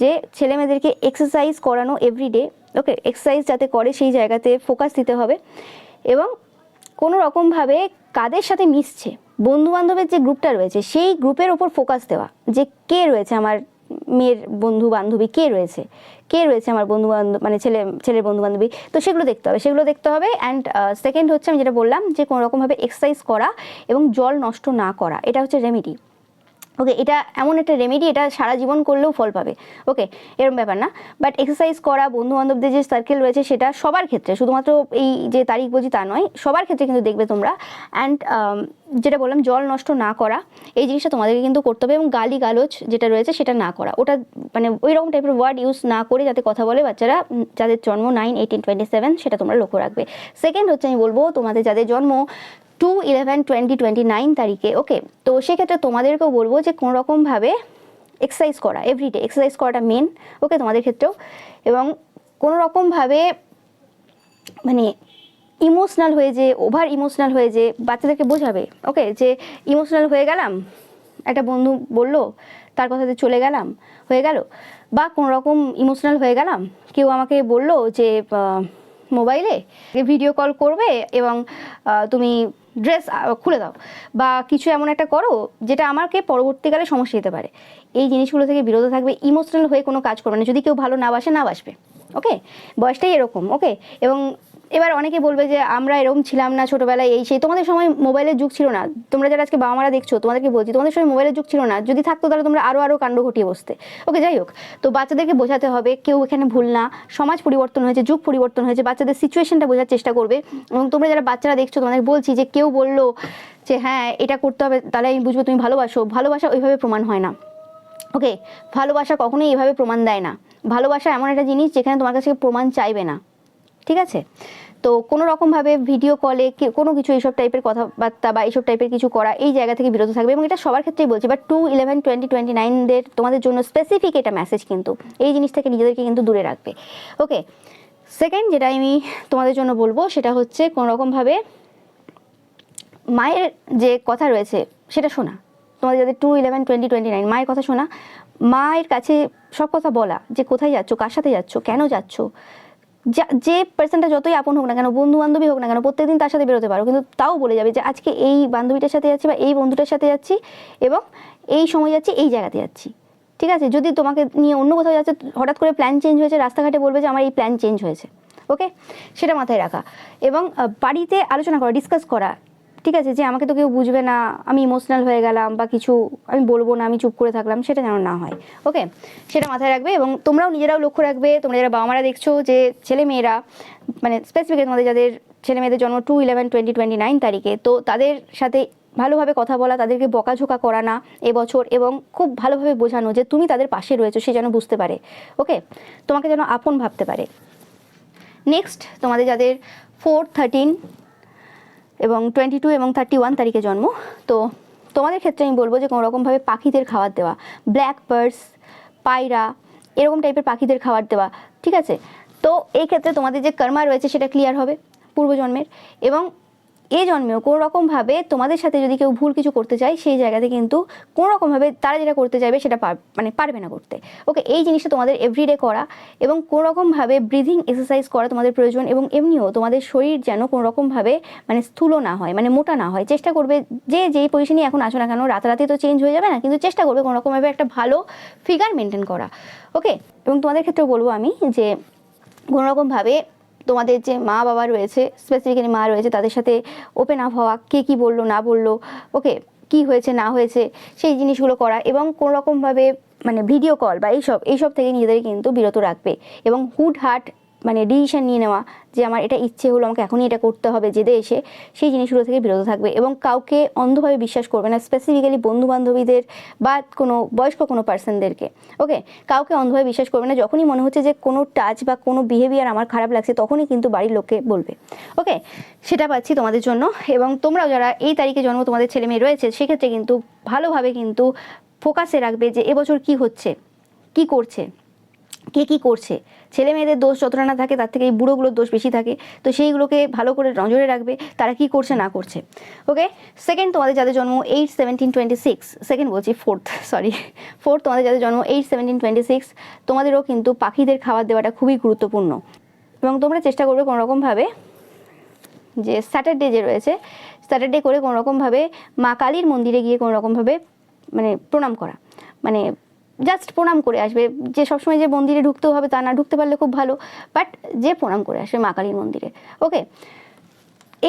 যে ছেলে মেয়েদেরকে এক্সারসাইজ করানো এভরিডে। ওকে, এক্সারসাইজ যাতে করে সেই জায়গাতে ফোকাস দিতে হবে। এবং কোনো রকমভাবে কাদের সাথে মিশছে, বন্ধু বান্ধবের যে গ্রুপটা রয়েছে সেই গ্রুপের ওপর ফোকাস দেওয়া, যে কে রয়েছে আমার মেয়ের বন্ধু বান্ধবী, কে রয়েছে আমার বন্ধু বান্ধব, মানে ছেলের বন্ধু বান্ধবী, তো সেগুলো দেখতে হবে। অ্যান্ড সেকেন্ড হচ্ছে আমি যেটা বললাম যে কোনো রকমভাবে এক্সারসাইজ করা এবং জল নষ্ট না করা, এটা হচ্ছে রেমেডি। ওকে, এটা এমন একটা রেমেডি, এটা সারা জীবন করলেও ফল পাবে। ওকে, এরকম ব্যাপার না, বাট এক্সারসাইজ করা, বন্ধু বান্ধবদের যে সার্কেল রয়েছে সেটা সবার ক্ষেত্রে, শুধুমাত্র এই যে তারিখ বলছি তা নয়, সবার ক্ষেত্রে কিন্তু দেখবে তোমরা। অ্যান্ড যেটা বললাম জল নষ্ট না করা, এই জিনিসটা তোমাদেরকে কিন্তু করতে হবে। এবং গালি গালোচ যেটা রয়েছে সেটা না করা, ওটা মানে ওই রকম টাইপের ওয়ার্ড ইউজ না করে যাতে কথা বলে বাচ্চারা, যাদের জন্ম 9, 18, 27 সেটা তোমরা লক্ষ্য রাখবে। সেকেন্ড হচ্ছে আমি বলবো তোমাদের যাদের জন্ম 2, 11, 20, 29 তারিখে, ওকে, তো সেক্ষেত্রে তোমাদেরকেও বলবো যে কোনো রকমভাবে এক্সারসাইজ করা, এভরিডে এক্সারসাইজ করাটা মেন। ওকে, তোমাদের ক্ষেত্রেও। এবং কোনো রকমভাবে মানে ইমোশনাল হয়ে যে, ওভার ইমোশনাল হয়ে যে বাচ্চাদেরকে বোঝাবে, ওকে, যে ইমোশনাল হয়ে গেলাম, একটা বন্ধু বললো তার কথাতে চলে গেলাম, হয়ে গেল, বা কোনো রকম ইমোশনাল হয়ে গেলাম, কেউ আমাকে বললো যে মোবাইলে ভিডিও কল করবে এবং তুমি ড্রেস খুলে দাও, বা কিছু এমন একটা করো যেটা আমাকে পরবর্তীকালে সমস্যা দিতে পারে, এই জিনিসগুলো থেকে বিরত থাকবে। ইমোশনাল হয়ে কোনো কাজ করবে না, যদি কেউ ভালো না বাসবে। ওকে, বয়সটাই এরকম। ওকে, এবং এবার অনেকে বলবে যে আমরা এরকম ছিলাম না ছোটোবেলায়, এই সেই, তোমাদের সময় মোবাইলের যুগ ছিল না। তোমরা যারা আজকে বাবা মারা দেখছো, তোমাদেরকে বলছি তোমাদের সময় মোবাইলের যুগ ছিল না, যদি থাকতো তাহলে তোমরা আরও কাণ্ড ঘটিয়ে বসতে। ওকে, যাই হোক, তো বাচ্চাদেরকে বোঝাতে হবে কেউ এখানে ভুল না, সমাজ পরিবর্তন হয়েছে, যুগ পরিবর্তন হয়েছে, বাচ্চাদের সিচুয়েশনটা বোঝার চেষ্টা করবে। এবং তোমরা যারা বাচ্চারা দেখছো, তোমাদের বলছি যে কেউ বললো যে হ্যাঁ এটা করতে হবে তাহলে আমি বুঝবো তুমি ভালোবাসো, ভালোবাসা ওইভাবে প্রমাণ হয় না। ওকে, ভালোবাসা কখনোই এইভাবে প্রমাণ দেয় না। ভালোবাসা এমন একটা জিনিস যেখানে তোমার কাছে প্রমাণ চাইবে না, ঠিক আছে। তো কোনো রকমভাবে ভিডিও কলে কোনো কিছু এইসব টাইপের কথাবার্তা বা এইসব টাইপের কিছু করা, এই জায়গা থেকে বিরত থাকবে। এবং এটা সবার ক্ষেত্রেই বলছি, বাট 2, 11, 20, 29 তোমাদের জন্য স্পেসিফিক এটা মেসেজ, কিন্তু এই জিনিস থেকে নিজেদেরকে কিন্তু দূরে রাখবে। ওকে, সেকেন্ড যেটা আমি তোমাদের জন্য বলবো সেটা হচ্ছে কোনো রকমভাবে মায়ের যে কথা রয়েছে সেটা শোনা। তোমাদের যাদের 2, 11, 20, 29 মায়ের কথা শোনা, মায়ের কাছে সব কথা বলা, যে কোথায় যাচ্ছ, কার সাথে যাচ্ছ, কেন যাচ্ছ, যে পার্সনটা যতই আপন হোক না কেন, বন্ধু বান্ধবী হোক না কেন, প্রত্যেকদিন তার সাথে বেরোতে পারো, কিন্তু তাও বলে যাবে যে আজকে এই বান্ধবীটার সাথে যাচ্ছি বা এই বন্ধুটার সাথে যাচ্ছি এবং এই সময় যাচ্ছি, এই জায়গাতে যাচ্ছি। ঠিক আছে, যদি তোমাকে নিয়ে অন্য কোথাও যাচ্ছে, হঠাৎ করে প্ল্যান চেঞ্জ হয়েছে, রাস্তাঘাটে বলবে যে আমার এই প্ল্যান চেঞ্জ হয়েছে। ওকে, সেটা মাথায় রাখা। এবং বাড়িতে আলোচনা করা, ডিসকাস করা, ঠিক আছে, যে আমাকে তো কেউ বুঝবে না, আমি ইমোশনাল হয়ে গেলাম বা কিছু আমি বলবো না, আমি চুপ করে থাকলাম, সেটা যেন না হয়। ওকে, সেটা মাথায় রাখবে। এবং তোমরাও নিজেরাও লক্ষ্য রাখবে, তোমরা যারা বাবা মারা দেখছো যে ছেলে মেয়েরা, মানে স্পেসিফিক তোমাদের যাদের ছেলে মেয়েদের জন্ম 2/11/2029 তারিখে, তো তাদের সাথে ভালোভাবে কথা বলা, তাদেরকে বকাঝোকা করা না এবছর, এবং খুব ভালোভাবে বোঝানো যে তুমি তাদের পাশে রয়েছো, সে যেন বুঝতে পারে। ওকে, তোমাকে যেন আপন ভাবতে পারে। নেক্সট, তোমাদের যাদের 4, 13 এবং 22 এবং 31 তারিখে জন্ম, তো তোমাদের ক্ষেত্রে আমি বলবো যে কোনো রকমভাবে পাখিদের খাবার দেওয়া, ব্ল্যাক বার্ডস, পায়রা, এরকম টাইপের পাখিদের খাবার দেওয়া, ঠিক আছে। তো এই ক্ষেত্রে তোমাদের যে কর্মা রয়েছে সেটা ক্লিয়ার হবে পূর্বজন্মের। এবং এই জন্মেও কোনো রকমভাবে তোমাদের সাথে যদি কেউ ভুল কিছু করতে চায়, সেই জায়গাতে কিন্তু কোনো রকমভাবে তারা যেটা করতে চাইবে সেটা মানে পারবে না করতে। ওকে, এই জিনিসটা তোমাদের এভরিডে করা এবং কোনো রকমভাবে ব্রিদিং এক্সারসাইজ করা তোমাদের প্রয়োজন। এবং এমনিও তোমাদের শরীর যেন কোনো রকমভাবে মানে স্থূল না হয়, মানে মোটা না হয়। চেষ্টা করবে যে যেই পজিশনে এখন আছো না কেন, রাতারাতি তো চেঞ্জ হয়ে যাবে না, কিন্তু চেষ্টা করবে কোনো রকমভাবে একটা ভালো ফিগার মেনটেন করা। ওকে, এবং তোমাদের ক্ষেত্রেও বলবো আমি যে কোনো রকমভাবে তোমাদের যে মা বাবা রয়েছে, স্পেসিফিক্যালি মা রয়েছে, তাদের সাথে ওপেন আপ হওয়া, কে কী বললো না বললো, ওকে, কি হয়েছে না হয়েছে সেই জিনিসগুলো করা। এবং কোনো রকমভাবে মানে ভিডিও কল বা এইসব থেকে নিজেদের কিন্তু বিরত রাখবে। এবং হুটহাট মানে ডিসিশন নিয়ে নেওয়া যে আমার এটা ইচ্ছে হলো, আমাকে এখনই এটা করতে হবে জেদে এসে, সেই জিনিসগুলো থেকে বিরত থাকবে। এবং কাউকে অন্ধভাবে বিশ্বাস করবে না, স্পেসিফিক্যালি বন্ধু বান্ধবীদের বা কোনো বয়স্ক কোনো পার্সনদেরকে। ওকে, কাউকে অন্ধভাবে বিশ্বাস করবে না। যখনই মনে হচ্ছে যে কোনো টাচ বা কোনো বিহেভিয়ার আমার খারাপ লাগছে, তখনই কিন্তু বাড়ির লোককে বলবে। ওকে, সেটা পাচ্ছি তোমাদের জন্য। এবং তোমরাও যারা এই তারিখে জন্ম তোমাদের ছেলে মেয়ে রয়েছে, সেক্ষেত্রে কিন্তু ভালোভাবে কিন্তু ফোকাসে রাখবে যে এবছর কি হচ্ছে, কি করছে, কে কী করছে। ছেলে মেয়েদের দোষ যতটা না থাকে, তার থেকে এই বুড়োগুলোর দোষ বেশি থাকে। তো সেইগুলোকে ভালো করে নজরে রাখবে, তারা কি করছে না করছে। ওকে, সেকেন্ড, তোমাদের যাদের জন্ম 8/17/26, সেকেন্ড বলছি, ফোর্থ তোমাদের যাদের জন্ম 8/17/26, তোমাদেরও কিন্তু পাখিদের খাবার দেওয়াটা খুবই গুরুত্বপূর্ণ। এবং তোমরা চেষ্টা করবে কোনো রকমভাবে যে স্যাটারডে যে রয়েছে, স্যাটারডে করে কোনো রকমভাবে মা কালীর মন্দিরে গিয়ে কোনো রকমভাবে মানে প্রণাম করা, মানে জাস্ট প্রণাম করে আসবে। যে সবসময় যে মন্দিরে ঢুকতেও হবে তা না, ঢুকতে পারলে খুব ভালো, বাট যে প্রণাম করে আসবে মা কালীর মন্দিরে। ওকে,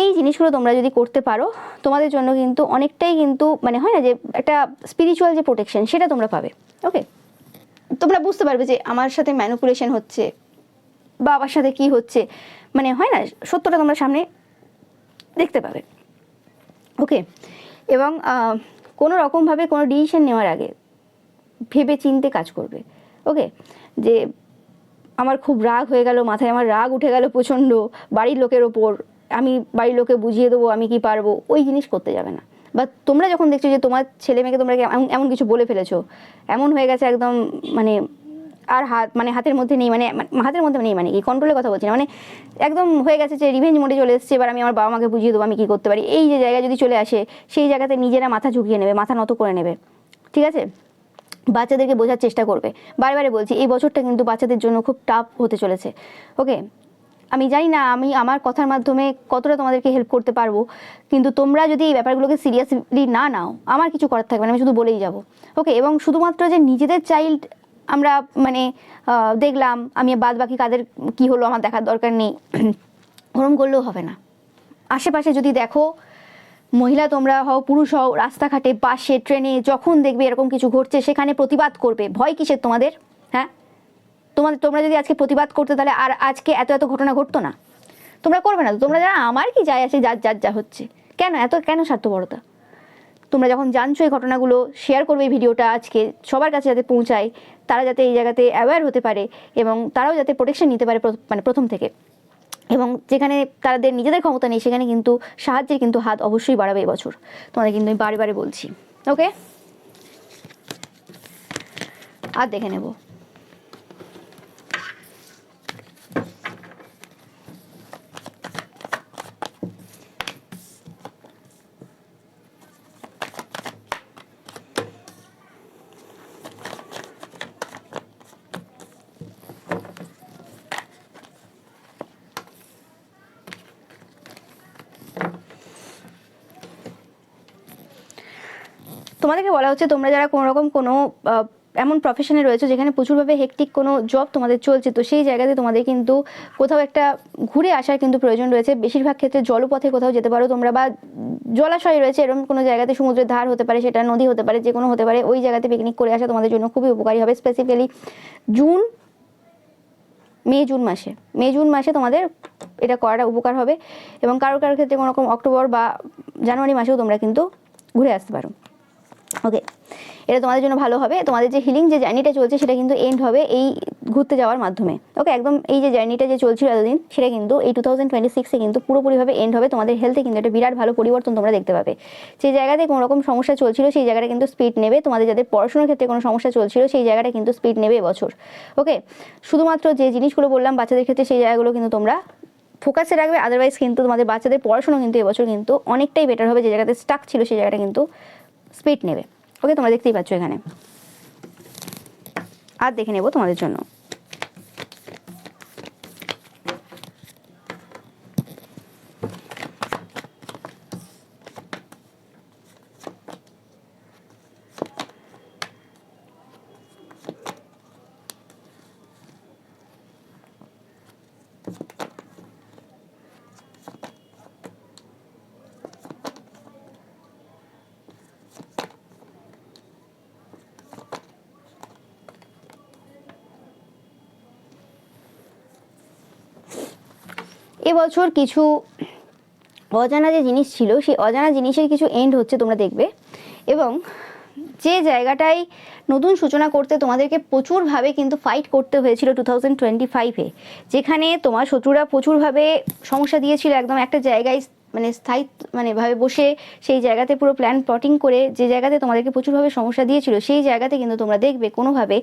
এই জিনিসগুলো তোমরা যদি করতে পারো, তোমাদের জন্য কিন্তু অনেকটাই কিন্তু মানে হয় না যে একটা স্পিরিচুয়াল যে প্রোটেকশন, সেটা তোমরা পাবে। ওকে, তোমরা বুঝতে পারবে যে আমার সাথে ম্যানিপুলেশন হচ্ছে বা আমার সাথে কি হচ্ছে, মানে হয় না, সত্যটা তোমরা সামনে দেখতে পাবে। ওকে, এবং কোনো রকমভাবে কোনো ডিসিশন নেওয়ার আগে ভেবে চিনতে কাজ করবে। ওকে, যে আমার খুব রাগ হয়ে গেল, মাথায় আমার রাগ উঠে গেল প্রচণ্ড বাড়ির লোকের ওপর, আমি বাড়ির লোকে বুঝিয়ে দেবো আমি কি পারবো, ওই জিনিস করতে যাবে না। বা তোমরা যখন দেখছো যে তোমার ছেলে মেয়েকে তোমরা এমন কিছু বলে ফেলেছো, এমন হয়ে গেছে একদম মানে আর হাতের মধ্যে নেই, মানে হাতের মধ্যে নেই, মানে কি কন্ট্রোলের কথা বলছি না, মানে একদম হয়ে গেছে যে রিভেঞ্জ মোডে চলে এসছে, এবার আমি আমার বাবা মাকে বুঝিয়ে দেবো আমি কী করতে পারি, এই যে জায়গায় যদি চলে আসে, সেই জায়গাতে নিজেরা মাথা ঝুঁকিয়ে নেবে, মাথা নত করে নেবে। ঠিক আছে, বাচ্চাদেরকে বোঝার চেষ্টা করবে। বারে বলছি, এই বছরটা কিন্তু বাচ্চাদের জন্য খুব টাফ হতে চলেছে। ওকে, আমি জানি না আমি আমার কথার মাধ্যমে কতটা তোমাদেরকে হেল্প করতে পারবো, কিন্তু তোমরা যদি এই ব্যাপারগুলোকে সিরিয়াসলি না নাও, আমার কিছু করার থাকবে না, আমি শুধু বলেই যাব। ওকে, এবং শুধুমাত্র যে নিজেদের চাইল্ড আমরা মানে দেখলাম, আমি বাদ বাকি কাদের কি হলো আমার দেখার দরকার নেই, ওরম করলেও হবে না। আশেপাশে যদি দেখো, মহিলা তোমরা হও পুরুষ হও, রাস্তাঘাটে বাসে ট্রেনে যখন দেখবে এরকম কিছু ঘটছে, সেখানে প্রতিবাদ করবে। ভয় কিসের তোমাদের? হ্যাঁ, তোমরা যদি আজকে প্রতিবাদ করতে, তাহলে আর আজকে এত ঘটনা ঘটতো না। তোমরা করবে না তো, তোমরা যারা আমার কি যায় আসে, যার যা হচ্ছে, কেন স্বার্থপরতা? তোমরা যখন জানছো এই ঘটনাগুলো, শেয়ার করবে এই ভিডিওটা আজকে সবার কাছে যাতে পৌঁছায়, তারা যাতে এই জায়গাতে অ্যাওয়্যার হতে পারে এবং তারাও যাতে প্রোটেকশন নিতে পারে মানে প্রথম থেকে। এবং যেখানে তাদের নিজেদের ক্ষমতা নেই, সেখানে কিন্তু সাহায্যের কিন্তু হাত অবশ্যই বাড়াবে এবছর, তোমাদের কিন্তু আমি বারে বলছি। ওকে, আর দেখে নেব। তোমাদেরকে বলা হচ্ছে তোমরা যারা কোনো রকম কোনো এমন প্রফেশনে রয়েছে যেখানে প্রচুরভাবে হেকটিক কোনো জব তোমাদের চলছে, তো সেই জায়গাতে তোমাদের কিন্তু কোথাও একটা ঘুরে আসার কিন্তু প্রয়োজন রয়েছে। বেশিরভাগ ক্ষেত্রে জলপথে কোথাও যেতে পারো তোমরা, বা জলাশয় রয়েছে এরকম কোনো জায়গাতে, সমুদ্রের ধার হতে পারে, সেটা নদী হতে পারে, যে কোনো হতে পারে, ওই জায়গাতে পিকনিক করে আসা তোমাদের জন্য খুবই উপকারী হবে। স্পেসিফিক্যালি মে জুন মাসে তোমাদের এটা করাটা উপকার হবে। এবং কারোর ক্ষেত্রে কোনো রকম অক্টোবর বা জানুয়ারি মাসেও তোমরা কিন্তু ঘুরে আসতে পারো। ওকে, এটা তোমাদের জন্য ভালো হবে। তোমাদের যে হিলিং যে জার্নিটা চলছে সেটা কিন্তু এন্ড হবে এই ঘুরতে যাওয়ার মাধ্যমে। ওকে, একদম এই যে জার্নিটা যে চলছিল এতদিন সেটা কিন্তু এই 2026-এ কিন্তু পুরোপুরিভাবে এন্ড হবে। তোমাদের হেলথে কিন্তু একটা বিরাট ভালো পরিবর্তন তোমরা দেখতে পাবে। যে জায়গাতে কোনো রকম সমস্যা চলছিল সেই জায়গাটা কিন্তু স্পিড নেবে। তোমাদের যাদের পড়াশোনার ক্ষেত্রে কোনো সমস্যা চলছিল সেই জায়গাটা কিন্তু স্পিড নেবে এবছর। ওকে, শুধুমাত্র যে জিনিসগুলো বললাম বাচ্চাদের ক্ষেত্রে সেই জায়গাগুলো কিন্তু তোমরা ফোকাসে রাখবে, আদারওয়াইজ কিন্তু তোমাদের বাচ্চাদের পড়াশোনা কিন্তু এবছর কিন্তু অনেকটাই বেটার হবে। যে জায়গাতে স্টাক ছিল সেই জায়গাটা কিন্তু স্পিড নেবে। ওকে, তোমরা দেখতেই পাচ্ছ এখানে। আর দেখে নেব তোমাদের জন্য এবছর কিছু অজানা যে জিনিস ছিল সেই অজানা জিনিসের কিছু এন্ড হচ্ছে তোমরা দেখবে। এবং যে জায়গাটায় নতুন সূচনা করতে তোমাদেরকে প্রচুরভাবে কিন্তু ফাইট করতে হয়েছিল 2025-এ, যেখানে তোমার শত্রুরা প্রচুরভাবে সমস্যা দিয়েছিল, একদম একটা জায়গায় মানে স্থায়ী ভাবে বসে সেই জায়গাতে পুরো প্ল্যান প্লটিং করে যে জায়গাতে তোমাদেরকে প্রচুরভাবে সমস্যা দিয়েছিল সেই জায়গাতে কিন্তু তোমরা দেখবে কোনোভাবে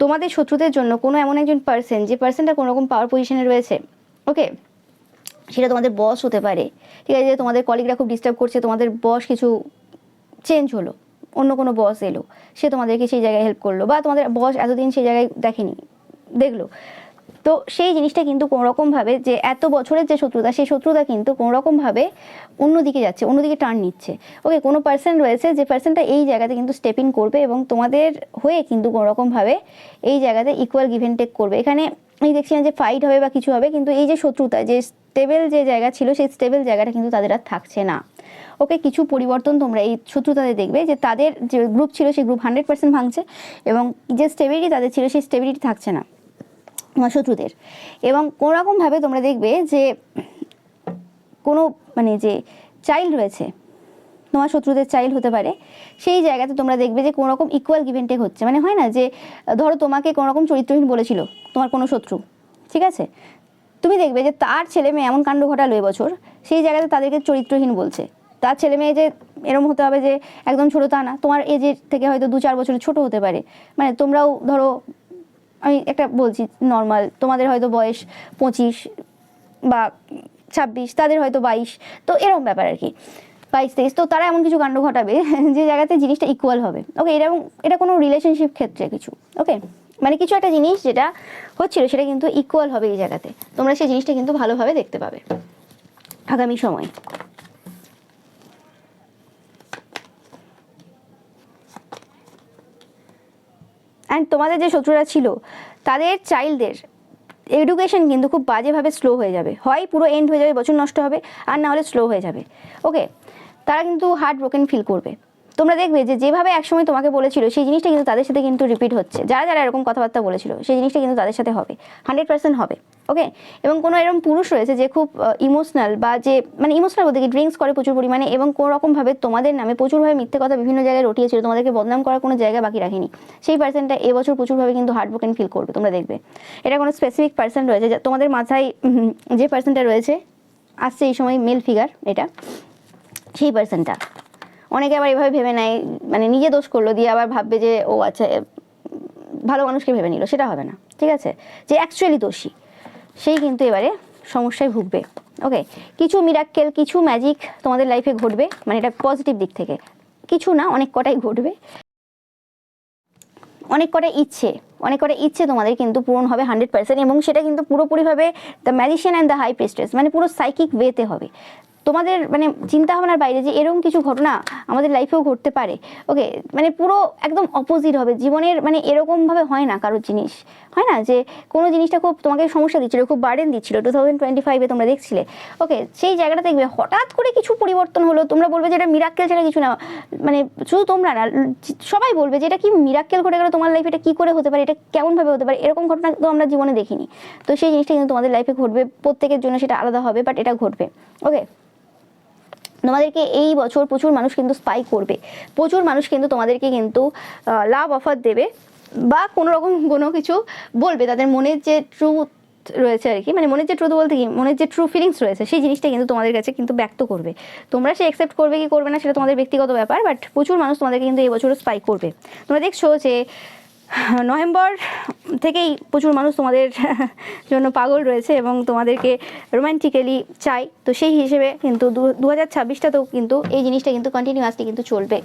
তোমাদের শত্রুদের জন্য কোনো এমন একজন পার্সন, যে পার্সনটা কোনো রকম পাওয়ার পজিশনে রয়েছে, ওকে, সেটা তোমাদের বস হতে পারে, ঠিক আছে, তোমাদের কলিগরা খুব ডিস্টার্ব করছে, তোমাদের বস কিছু চেঞ্জ হলো, অন্য কোনো বস এলো, সে তোমাদেরকে সেই জায়গায় হেল্প করলো, বা তোমাদের বস এতদিন সেই জায়গায় দেখলো, তো সেই জিনিসটা কিন্তু কোনোরকমভাবে যে এত বছরের যে শত্রুতা সেই শত্রুতা কিন্তু কোনোরকমভাবে অন্যদিকে যাচ্ছে, অন্যদিকে টার্ন নিচ্ছে। ওকে, কোনো পার্সন রয়েছে যে পার্সনটা এই জায়গাতে কিন্তু স্টেপ ইন করবে এবং তোমাদের হয়ে কিন্তু কোনোরকমভাবে এই জায়গাতে ইকুয়াল গিভ অ্যান্ড টেক করবে। এখানে এই দেখছি না যে ফাইট হবে বা কিছু হবে, কিন্তু এই যে শত্রুতা, যে স্টেবল যে জায়গা ছিল সেই স্টেবল জায়গাটা কিন্তু তাদের আর থাকছে না। ওকে, কিছু পরিবর্তন তোমরা এই শত্রুতাতে দেখবে, যে তাদের যে গ্রুপ ছিল সেই গ্রুপ 100% ভাঙছে এবং যে স্টেবিলিটি তাদের ছিল সেই স্টেবিলিটি থাকছে না তোমার শত্রুদের। এবং কোনোরকমভাবে তোমরা দেখবে যে কোনো যে চাইল্ড রয়েছে তোমার শত্রুদের চাইল্ড হতে পারে, সেই জায়গাতে তোমরা দেখবে যে কোনো রকম ইকুয়াল গিভ অ্যান্ড টেক হচ্ছে। হয় না যে ধরো তোমাকে কোনো রকম চরিত্রহীন বলেছিল তোমার কোনো শত্রু, ঠিক আছে, তুমি দেখবে যে তার ছেলে মেয়ে এমন কাণ্ড ঘটালো এবছর, সেই জায়গাতে তাদেরকে চরিত্রহীন বলছে। তার ছেলে মেয়ে যে এরকম হতে হবে যে একদম ছোটো তা না, তোমার এজের থেকে হয়তো 2-4 বছরের ছোটো হতে পারে। তোমরাও ধরো, আমি একটা বলছি নর্মাল, তোমাদের হয়তো বয়স 25 বা 26, তাদের হয়তো 22, তো এরকম ব্যাপার আর কি, 22-23, তো তারা এমন কিছু কাণ্ড ঘটাবে যে জায়গাতে জিনিসটা ইকুয়াল হবে। ওকে, এটা কোনো রিলেশনশিপ ক্ষেত্রে কিছু, ওকে, কিছু একটা জিনিস যেটা হচ্ছিল সেটা কিন্তু ইকুয়াল হবে এই জায়গাতে, তোমরা সেই জিনিসটা কিন্তু ভালোভাবে দেখতে পাবে আগামী সময়। অ্যান্ড তোমাদের যে শত্রুরা ছিল তাদের চাইল্ডদের এডুকেশন কিন্তু খুব বাজেভাবে স্লো হয়ে যাবে, হয় পুরো এন্ড হয়ে যাবে, বছর নষ্ট হবে, আর না হলে স্লো হয়ে যাবে। ওকে, তারা কিন্তু হার্ট ব্রোকেন ফিল করবে। তোমরা দেখবে যে যেভাবে একসময় তোমাকে বলেছিল সেই জিনিসটা কিন্তু তাদের সাথে কিন্তু রিপিট হচ্ছে, যারা যারা এরকম কথাবার্তা বলেছিল সেই জিনিসটা কিন্তু তাদের সাথে হবে, 100% হবে। ওকে, এবং কোনো এরকম পুরুষ রয়েছে যে খুব ইমোশনাল, বা যে ইমোশনাল বলতে কি ড্রিঙ্কস করে প্রচুর পরিমাণে, এবং কোনো রকমভাবে তোমাদের নামে প্রচুরভাবে মিথ্যে কথা বিভিন্ন জায়গায় রটিয়েছিল, তোমাদেরকে বদনাম করার কোনো জায়গা বাকি রাখেনি, সেই পার্সনটা এবছর প্রচুরভাবে কিন্তু হার্ট ব্রোকেন ফিল করবে। তোমরা দেখবে এটা কোনো স্পেসিফিক পার্সন রয়েছে, তোমাদের মাথায় যে পার্সনটা রয়েছে আসছে এই সময়, মেল ফিগার, এটা সেই পার্সনটা। অনেকে আবার এভাবে ভেবে নেয়, নিজে দোষ করলো দিয়ে আবার ভাববে যে ও আচ্ছা ভালো মানুষকে ভেবে নিল, সেটা হবে না, ঠিক আছে, যে অ্যাকচুয়ালি দোষী সেই কিন্তু এবারে সমস্যায় ভুগবে। ওকে, কিছু মিরাক্কেল, কিছু ম্যাজিক তোমাদের লাইফে ঘটবে, এটা পজিটিভ দিক থেকে, কিছু না অনেক কটাই ঘটবে। অনেক কটা ইচ্ছে তোমাদের কিন্তু পূরণ হবে 100%, এবং সেটা কিন্তু পুরোপুরিভাবে the magician and the high priestess, পুরো সাইকিক ওয়েতে হবে। তোমাদের মানে চিন্তা ভাবনার বাইরে যে এরকম কিছু ঘটনা আমাদের লাইফেও ঘটতে পারে। ওকে, মানে পুরো একদম অপোজিট হবে জীবনের, মানে এরকমভাবে হয় না কারোর জিনিস, হয় না যে কোনো জিনিসটা খুব তোমাকে সমস্যা দিচ্ছিলো, খুব বার্ডেন দিচ্ছিলো 2025-এ তোমরা দেখছিলে। ওকে, সেই জায়গাটা দেখবে হঠাৎ করে কিছু পরিবর্তন হলো, তোমরা বলবে যে এটা মিরাক্কেল ছাড়া কিছু না, মানে শুধু তোমরা না, সবাই বলবে যে এটা কি মিরাক্কেল ঘটে গেলো তোমার লাইফে, এটা কি করে হতে পারে, এটা কেমনভাবে হতে পারে, এরকম ঘটনা তো আমরা জীবনে দেখিনি। তো সেই জিনিসটা কিন্তু তোমাদের লাইফে ঘটবে, প্রত্যেকের জন্য সেটা আলাদা হবে, বাট এটা ঘটবে। ওকে, তোমাদেরকে এই বছর প্রচুর মানুষ কিন্তু স্পাই করবে, প্রচুর মানুষ কিন্তু তোমাদেরকে কিন্তু লাভ অফার দেবে, বা কোনো রকম কোনো কিছু বলবে, তাদের মনের যে ট্রুথ রয়েছে আর কি, মানে মনের যে ট্রুথ বলতে কি, মনের যে ট্রু ফিলিংস রয়েছে সেই জিনিসটা কিন্তু তোমাদের কাছে কিন্তু ব্যক্ত করবে। তোমরা সে অ্যাকসেপ্ট করবে কি করবে না সেটা তোমাদের ব্যক্তিগত ব্যাপার, বাট প্রচুর মানুষ তোমাদেরকে কিন্তু এই বছরও স্পাই করবে। তোমরা দেখছো যে নভেম্বর থেকেই প্রচুর মানুষ তোমাদের জন্য পাগল রয়েছে এবং তোমাদেরকে রোম্যান্টিক্যালি চাই। তো সেই হিসেবে কিন্তু 2026টাতেও কিন্তু এই জিনিসটা কিন্তু কন্টিনিউয়াসলি কিন্তু চলবে।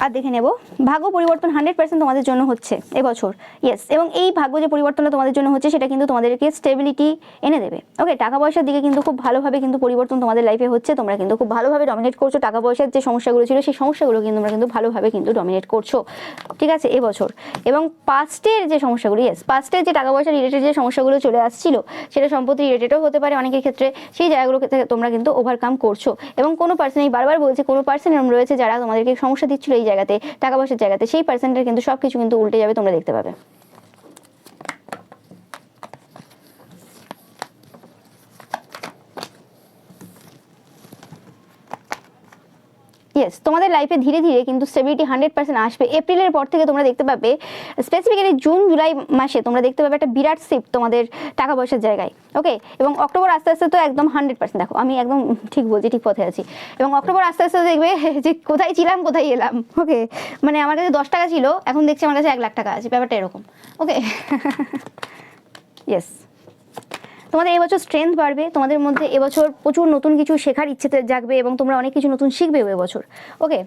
আর দেখে নেব ভাগ্য পরিবর্তন 100% তোমাদের জন্য হচ্ছে এবছর, ইয়েস। এবং এই ভাগ্য যে পরিবর্তনটা তোমাদের জন্য হচ্ছে সেটা কিন্তু তোমাদেরকে স্টেবিলিটি এনে দেবে। ওকে, টাকা পয়সার দিকে কিন্তু খুব ভালোভাবে কিন্তু পরিবর্তন তোমাদের লাইফে হচ্ছে, তোমরা কিন্তু খুব ভালোভাবে ডমিনেট করছো। টাকা পয়সার যে সমস্যাগুলো ছিল সেই সমস্যাগুলো কিন্তু তোমরা কিন্তু ভালোভাবে কিন্তু ডমিনেট করছো, ঠিক আছে, এবছর। এবং পাস্টের যে সমস্যাগুলো, ইয়েস, পাস্টের যে টাকা পয়সা রিলেটেড যে সমস্যাগুলো চলে আসছিল সেটা সম্পত্তি রিলেটেডও হতে পারে অনেকের ক্ষেত্রে, সেই জায়গাগুলো থেকে তোমরা কিন্তু ওভারকাম করছো। এবং কোনো পার্সন, এই বারবার বলছে, কোনো পার্সন এরকম রয়েছে যারা তোমাদেরকে সমস্যা দিচ্ছিল এই জায়গাতে, টাকা পয়সার জায়গাতে, সেই পার্সেন্টের কিন্তু সব কিছু কিন্তু উল্টে যাবে, তোমরা দেখতে পাবে। ইয়েস, তোমাদের লাইফে ধীরে ধীরে কিন্তু স্টেবিলিটি 100% আসবে। এপ্রিলের পর থেকে তোমরা দেখতে পাবে, স্পেসিফিক্যালি জুন জুলাই মাসে তোমরা দেখতে পাবে একটা বিরাট শিফট তোমাদের টাকা পয়সার জায়গায়। ওকে, এবং অক্টোবর আস্তে আস্তে তো একদম 100%, দেখো আমি একদম ঠিক বলছি, ঠিক পথে আছি। এবং অক্টোবর আস্তে আস্তে দেখবে যে কোথায় ছিলাম কোথায় এলাম। ওকে, মানে আমার কাছে 10 টাকা ছিল, এখন দেখছি আমার কাছে 1 লাখ টাকা আছে, ব্যাপারটা এরকম। ওকে, ইয়েস, তোমাদের এবছর স্ট্রেংথ বাড়বে, তোমাদের মধ্যে এবছর প্রচুর নতুন কিছু শেখার ইচ্ছেতে জাগবে এবং তোমরা অনেক কিছু নতুন শিখবেও এবছর। ওকে,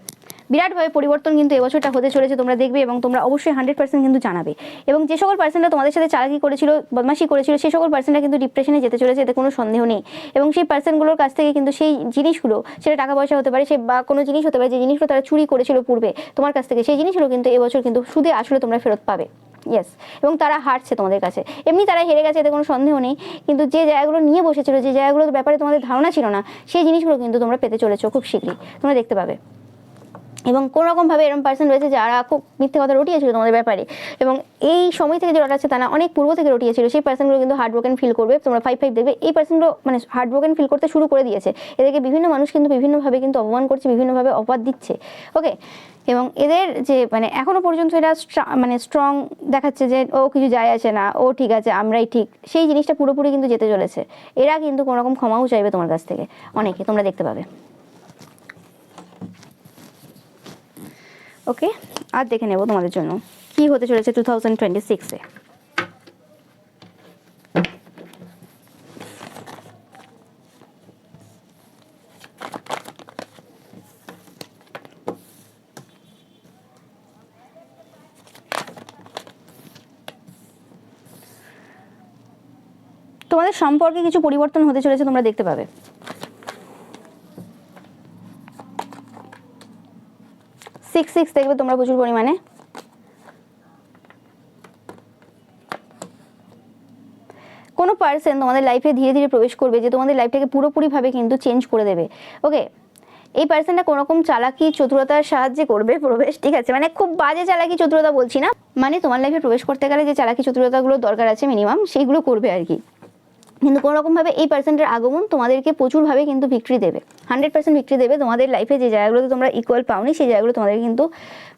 বিরাটভাবে পরিবর্তন কিন্তু এবছরটা হতে চলেছে, তোমরা দেখবে এবং তোমরা অবশ্যই 100% কিন্তু জানাবে। এবং যে সকল পার্সনরা তোমাদের সাথে চালাকি করেছিল, বদমাশি করেছিল, সেই সকল পার্সনরা কিন্তু ডিপ্রেশনে যেতে চলেছে, এতে কোনো সন্দেহ নেই। এবং সেই পার্সনগুলোর কাছ থেকে কিন্তু সেই জিনিসগুলো, সেটা টাকা পয়সা হতে পারে, সে বা কোনো জিনিস হতে পারে, যে জিনিসগুলো তারা চুরি করেছিল পূর্বে তোমার কাছ থেকে, সেই জিনিসগুলো কিন্তু এবছর কিন্তু সুদে আসলে তোমরা ফেরত পাবে। ইয়েস, এবং তারা হারছে তোমাদের কাছে, এমনি তারা হেরে গেছে, এতে কোনো সন্দেহ নেই। কিন্তু যে জায়গাগুলো নিয়ে বসেছিল, যে জায়গাগুলোর ব্যাপারে তোমাদের ধারণা ছিল না, সেই জিনিসগুলো কিন্তু তোমরা পেতে চলেছো খুব শীঘ্রই, তোমরা দেখতে পাবে। এবং কোনো রকমভাবে এরকম পার্সন রয়েছে যারা খুব মিথ্যে কথা রটিয়েছিল তোমাদের ব্যাপারে, এবং এই সময় থেকে যে রটাচ্ছে তা না, অনেক পূর্ব থেকে রটিয়েছিল, সেই পার্সনগুলো কিন্তু হার্ট ব্রোকেন ফিল করবে। তোমরা 5 দেখবে এই পার্সনগুলো মানে হার্ট ব্রোকেন ফিল করতে শুরু করে দিয়েছে। এদেরকে বিভিন্ন মানুষ কিন্তু বিভিন্নভাবে কিন্তু অপমান করছে, বিভিন্নভাবে অপবাদ দিচ্ছে। ওকে, এবং এদের যে মানে এখনো পর্যন্ত এরা মানে স্ট্রং দেখাচ্ছে যে ও কিছু যায় আসে না, ও ঠিক আছে, আমরাই ঠিক, সেই জিনিসটা পুরোপুরি কিন্তু যেতে চলেছে। এরা কিন্তু কোনো রকম ক্ষমাও চাইবে তোমার কাছ থেকে, অনেকে, তোমরা দেখতে পাবে। ওকে, আর দেখে নেব তোমাদের জন্য কি হতে চলেছে 2026-এ। তোমাদের সম্পর্কে কিছু পরিবর্তন হতে চলেছে, তোমরা দেখতে পাবে। সিক্স দেখবে তোমরা প্রচুর পরিমাণে। কোনো পার্সন তোমাদের লাইফে ধীরে ধীরে প্রবেশ করবে, যে তোমাদের লাইফটাকে পুরোপুরিভাবে কিন্তু চেঞ্জ করে দেবে। ওকে, এই পার্সনটা কোনো রকম চালাকি চতুরতার সাহায্যে করবে প্রবেশ, ঠিক আছে, মানে খুব বাজে চালাকি চতুরতা বলছি না, মানে তোমার লাইফে প্রবেশ করতে গেলে যে চালাকি চতুরতাগুলো দরকার আছে মিনিমাম, সেইগুলো করবে আর কি। কিন্তু কোনো রকমভাবে এই পার্সেন্টের আগমন তোমাদেরকে প্রচুরভাবে কিন্তু ভিক্টরি দেবে, 100% ভিক্টরি দেবে। তোমাদের লাইফে যে জায়গাগুলোতে তোমরা ইকুয়াল পাওনি, সেই জায়গাগুলো তোমাদের কিন্তু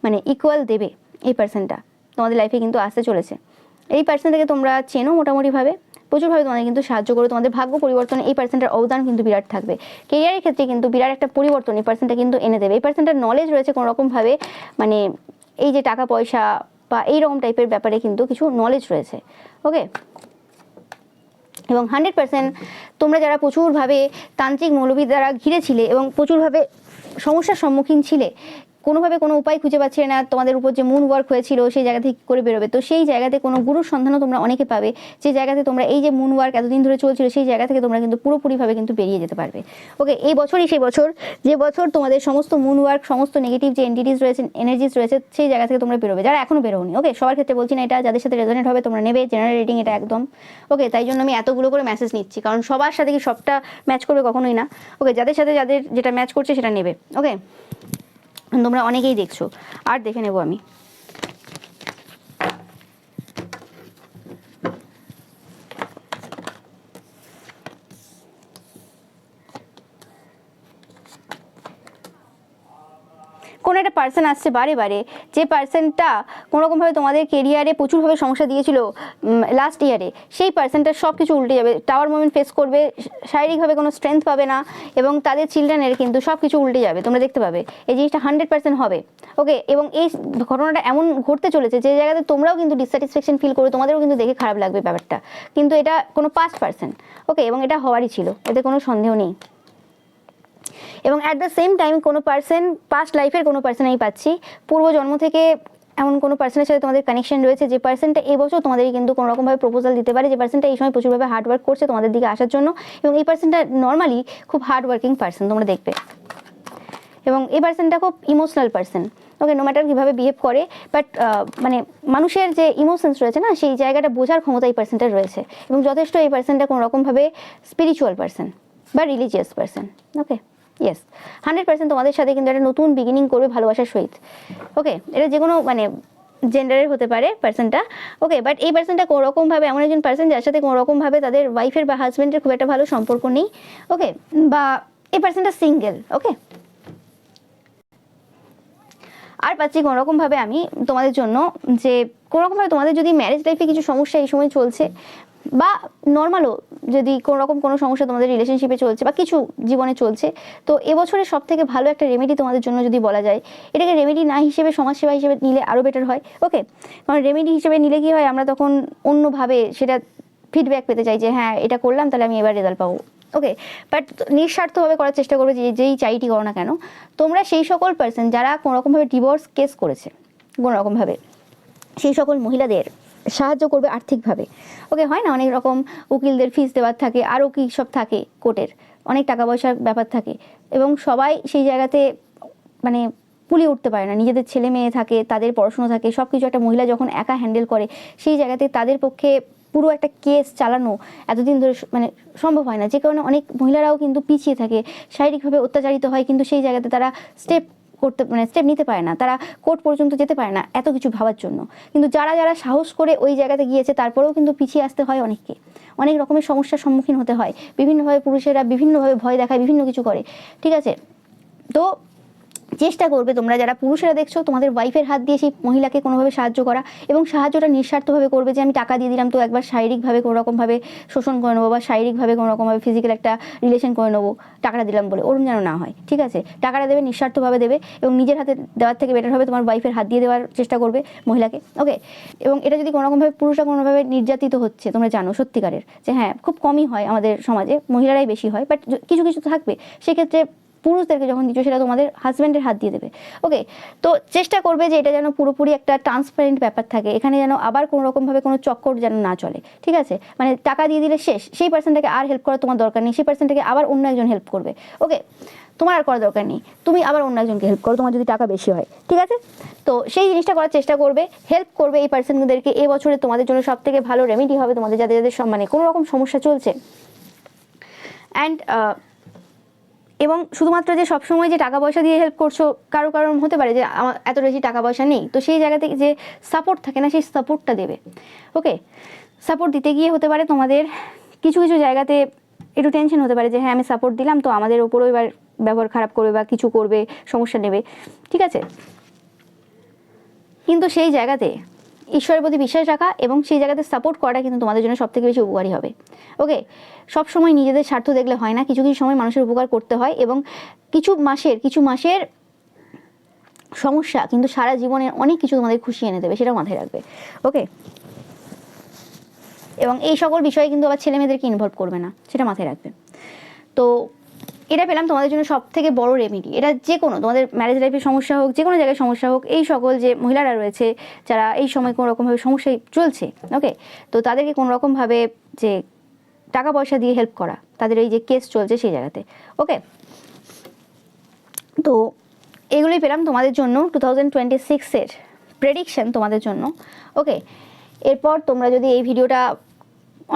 মানে ইকুয়াল দেবে। এই পার্সেন্টটা তোমাদের লাইফে কিন্তু আসতে চলেছে। এই পার্সেন্টটাকে তোমরা চেনো মোটামুটিভাবে, প্রচুরভাবে তোমাদের কিন্তু সাহায্য করো। তোমাদের ভাগ্য পরিবর্তনে এই পার্সেন্টের অবদান কিন্তু বিরাট থাকবে। কেরিয়ারের ক্ষেত্রে কিন্তু বিরাট একটা পরিবর্তন এই পার্সেন্টটা কিন্তু এনে দেবে। এই পার্সেন্টের নলেজ রয়েছে কোনো রকমভাবে, মানে এই যে টাকা পয়সা বা এইরকম টাইপের ব্যাপারে কিন্তু কিছু নলেজ রয়েছে। ওকে, এবং 100% তোমরা যারা প্রচুরভাবে তান্ত্রিক মৌলবী দ্বারা ঘিরে ছিলে এবং প্রচুরভাবে সমস্যার সম্মুখীন ছিলে, কোনোভাবে কোনো উপায় খুঁজে পাচ্ছিলে না, তোমাদের উপর যে মুন ওয়ার্ক হয়েছিল সেই জায়গা থেকে করে বেরোবে। তো সেই জায়গাতে কোনো গুরুর সন্ধানও তোমরা অনেকে পাবে, যে জায়গাতে তোমরা এই যে মুন ওয়ার্ক এতদিন ধরে চলছিল সেই জায়গা থেকে তোমরা কিন্তু পুরোপুরিভাবে কিন্তু বেরিয়ে যেতে পারবে। ওকে, এই বছরই সেই বছর যে বছর তোমাদের সমস্ত মুন ওয়ার্ক, সমস্ত নেগেটিভ যে এন্টিটিস রয়েছে, এনার্জিস রয়েছে, সেই জায়গা থেকে তোমরা বেরোবে, যারা এখনো বেরোনি। ওকে, সবার ক্ষেত্রে বলছি না এটা, যাদের সাথে রেজোনেট হবে তোমরা নেবে, জেনারেল রিডিং এটা একদম। ওকে, তাই জন্য আমি এতগুলো করে মেসেজ নিচ্ছি, কারণ সবার সাথে কি সবটা ম্যাচ করবে কখনোই না। ওকে, যাদের সাথে যাদের যেটা ম্যাচ করছে সেটা নেবে। ওকে, তোমরা অনেকেই দেখছো, আর দেখে নেব আমি। কোনো একটা পার্সন আসছে বারে বারে, যে পার্সনটা কোনোরকমভাবে তোমাদের কেরিয়ারে প্রচুরভাবে সমস্যা দিয়েছিল লাস্ট ইয়ারে, সেই পার্সনটার সব কিছু উল্টে যাবে, টাওয়ার মোমেন্ট ফেস করবে, শারীরিকভাবে কোনো স্ট্রেংথ পাবে না, এবং তাদের চিলড্রেনের কিন্তু সব কিছু উল্টে যাবে, তোমরা দেখতে পাবে এই জিনিসটা 100% হবে। ওকে, এবং এই ঘটনাটা এমন ঘটতে চলেছে যে জায়গাতে তোমরাও কিন্তু ডিসস্যাটিসফ্যাকশন ফিল করবে, তোমাদেরও কিন্তু দেখে খারাপ লাগবে ব্যাপারটা, কিন্তু এটা কোনো পাস্ট পার্সন। ওকে, এবং এটা হওয়ারই ছিল, এতে কোনো সন্দেহ নেই। এবং অ্যাট দ্য সেম টাইম কোনো পার্সন, পাস্ট লাইফের কোনো পার্সন আমি পাচ্ছি, পূর্বজন্ম থেকে এমন কোনো পার্সনের সাথে তোমাদের কানেকশন রয়েছে, যে পার্সনটা এবছর তোমাদেরই কিন্তু কোনো রকমভাবে প্রপোজাল দিতে পারে, যে পার্সনটা এই সময় প্রচুরভাবে হার্ড ওয়ার্ক করছে তোমাদের দিকে আসার জন্য, এবং এই পার্সনটা নর্মালি খুব হার্ড ওয়ার্কিং পার্সন, তোমরা দেখবে। এবং এই পার্সনটা খুব ইমোশনাল পার্সন। ওকে, নো ম্যাটার কীভাবে বিহেভ করে, বাট মানে মানুষের যে ইমোশনস রয়েছে না, সেই জায়গাটা বোঝার ক্ষমতা এই পার্সনটার রয়েছে, এবং যথেষ্ট এই পার্সনটা কোনো রকমভাবে স্পিরিচুয়াল পার্সন বা রিলিজিয়াস পার্সন। ওকে, ইয়েস, 100% তোমাদের সাথে কিন্তু একটা নতুন বিগিনিং করবে ভালোবাসার সহিত। ওকে, এটা যে কোনো মানে জেন্ডারের হতে পারে পার্সনটা। ওকে, বাট এই পার্সনটা কোনোরকমভাবে এমন একজন পার্সন যার সাথে কোনোরকমভাবে তাদের ওয়াইফের বা হাজব্যান্ডের খুব একটা ভালো সম্পর্ক নেই। ওকে, বা এই পার্সনটা সিঙ্গেল। ওকে, আর পাচ্ছি কোনোরকমভাবে আমি তোমাদের জন্য যে কোনোরকমভাবে তোমাদের যদি ম্যারেজ লাইফে কিছু সমস্যা এই সময় চলছে, বা নর্মালও যদি কোনোরকম কোনো সমস্যা তোমাদের রিলেশনশিপে চলছে বা কিছু জীবনে চলছে, তো এবছরের সব থেকে ভালো একটা রেমেডি তোমাদের জন্য যদি বলা যায়, এটাকে রেমেডি না হিসেবে সমাজসেবা হিসেবে নিলে আরও বেটার হয়। ওকে, কারণ রেমেডি হিসেবে নিলে কি হয়, আমরা তখন অন্যভাবে সেটা ফিডব্যাক পেতে চাই যে হ্যাঁ এটা করলাম তাহলে আমি এবার রেজাল্ট পাবো। ওকে, বাট নিঃস্বার্থভাবে করার চেষ্টা করবে, যেই চাইটি করো না কেন তোমরা, সেই সকল পার্সন যারা কোনোরকমভাবে ডিভোর্স কেস করেছে কোনোরকমভাবে, সেই সকল মহিলাদের সাহায্য করবে আর্থিকভাবে। ওকে, হয় না অনেক রকম উকিলদের ফিস দেওয়ার থাকে, আরও কী সব থাকে, কোর্টের অনেক টাকা পয়সার ব্যাপার থাকে, এবং সবাই সেই জায়গাতে মানে পুলিয়ে উঠতে পারে না, নিজেদের ছেলে মেয়ে থাকে, তাদের পড়াশুনো থাকে, সব কিছু একটা মহিলা যখন একা হ্যান্ডেল করে, সেই জায়গাতে তাদের পক্ষে পুরো একটা কেস চালানো এতদিন ধরে মানে সম্ভব হয় না, যে কারণে অনেক মহিলারাও কিন্তু পিছিয়ে থাকে, শারীরিকভাবে অত্যাচারিত হয়, কিন্তু সেই জায়গাতে তারা স্টেপ নিতে পারে না, তারা কোর্ট পর্যন্ত যেতে পারে না এত কিছু ভাবার জন্য। কিন্তু যারা যারা সাহস করে ওই জায়গাতে গিয়েছে, তারপরেও কিন্তু পিছিয়ে আসতে হয় অনেককে, অনেক রকমের সমস্যার সম্মুখীন হতে হয়, বিভিন্নভাবে পুরুষেরা বিভিন্নভাবে ভয় দেখায়, বিভিন্ন কিছু করে। ঠিক আছে, তো চেষ্টা করবে তোমরা যারা পুরুষেরা দেখছো তোমাদের ওয়াইফের হাত দিয়ে সেই মহিলাকে কোনোভাবে সাহায্য করা, এবং সাহায্যটা নিঃস্বার্থভাবে করবে, যে আমি টাকা দিয়ে দিলাম তো একবার শারীরিকভাবে কোনোরকমভাবে শোষণ করে নেবো, বা শারীরিকভাবে কোনোরকমভাবে ফিজিক্যাল একটা রিলেশন করে নেবো টাকাটা দিলাম বলে, ওরম যেন না হয়। ঠিক আছে, টাকাটা দেবে নিঃস্বার্থভাবে দেবে, এবং নিজের হাতে দেওয়ার থেকে বেটার হবে তোমার ওয়াইফের হাত দিয়ে দেওয়ার চেষ্টা করবে মহিলাকে। ওকে, এবং এটা যদি কোনোরকমভাবে পুরুষরা কোনোভাবে নির্যাতিত হচ্ছে, তোমরা জানো সত্যিকারের যে হ্যাঁ খুব কমই হয় আমাদের সমাজে, মহিলারাই বেশি হয়, বাট কিছু কিছু তো থাকবে, সেক্ষেত্রে পুরুষদেরকে যখন দিচ্ছ সেটা তোমাদের হাজব্যান্ডের হাত দিয়ে দেবে। ওকে, তো চেষ্টা করবে যে এটা যেন পুরোপুরি একটা ট্রান্সপারেন্ট ব্যাপার থাকে, এখানে যেন আবার কোনো রকমভাবে কোনো চক্কর যেন না চলে। ঠিক আছে, মানে টাকা দিয়ে দিলে শেষ, সেই পার্সনটাকে আর হেল্প করার তোমার দরকার নেই, সেই পার্সনটাকে আবার অন্য একজন হেল্প করবে। ওকে, তোমার আর করার দরকার নেই, তুমি আবার অন্য একজনকে হেল্প করো তোমার যদি টাকা বেশি হয়। ঠিক আছে, তো সেই জিনিসটা করার চেষ্টা করবে, হেল্প করবে এই পার্সনদেরকে। এই বছরে তোমাদের জন্য সব থেকে ভালো রেমেডি হবে তোমাদের যাদের যাদের মানে কোনো রকম সমস্যা চলছে। অ্যান্ড এবং শুধুমাত্র যে সবসময় যে টাকা পয়সা দিয়ে হেল্প করছো, কারো কারণ হতে পারে যে আমার এত বেশি টাকা পয়সা নেই, তো সেই জায়গা থেকে যে সাপোর্ট থাকে না, সেই সাপোর্টটা দেবে। ওকে, সাপোর্ট দিতে গিয়ে হতে পারে তোমাদের কিছু কিছু জায়গাতে একটু টেনশন হতে পারে যে হ্যাঁ আমি সাপোর্ট দিলাম তো আমাদের ওপরও এবার ব্যবহার খারাপ করবে বা কিছু করবে, সমস্যা নেবে। ঠিক আছে, কিন্তু সেই জায়গাতে ঈশ্বরের প্রতি বিশ্বাস রাখা এবং সেই জায়গাতে সাপোর্ট করাটা কিন্তু তোমাদের জন্য সব থেকে বেশি উপকারী হবে। ওকে, সব সময় নিজেদের স্বার্থ দেখলে হয় না, কিছু কিছু সময় মানুষের উপকার করতে হয়, এবং কিছু মাসের সমস্যা কিন্তু সারা জীবনের অনেক কিছু তোমাদের খুশি এনে দেবে, সেটা মাথায় রাখবে। ওকে, এবং এই সকল বিষয়ে কিন্তু আবার ছেলে মেয়েদেরকে ইনভলভ করবে না, সেটা মাথায় রাখবে। তো এটা পেলাম তোমাদের জন্য সব থেকে বড় রেমেডি। এটা যে কোনো তোমাদের ম্যারেজ লাইফের সমস্যা হোক, যে কোনো জায়গায় সমস্যা হোক, এই সকল যে মহিলারা রয়েছে যারা এই সময় কোনো রকমভাবে সমস্যায় চলছে, ওকে, তো তাদেরকে কোনো রকমভাবে যে টাকা পয়সা দিয়ে হেল্প করা, তাদের এই যে কেস চলছে সেই জায়গাতে, ওকে। তো এগুলোই পেলাম তোমাদের জন্য 2026-এর প্রেডিকশন তোমাদের জন্য, ওকে। এরপর তোমরা যদি এই ভিডিওটা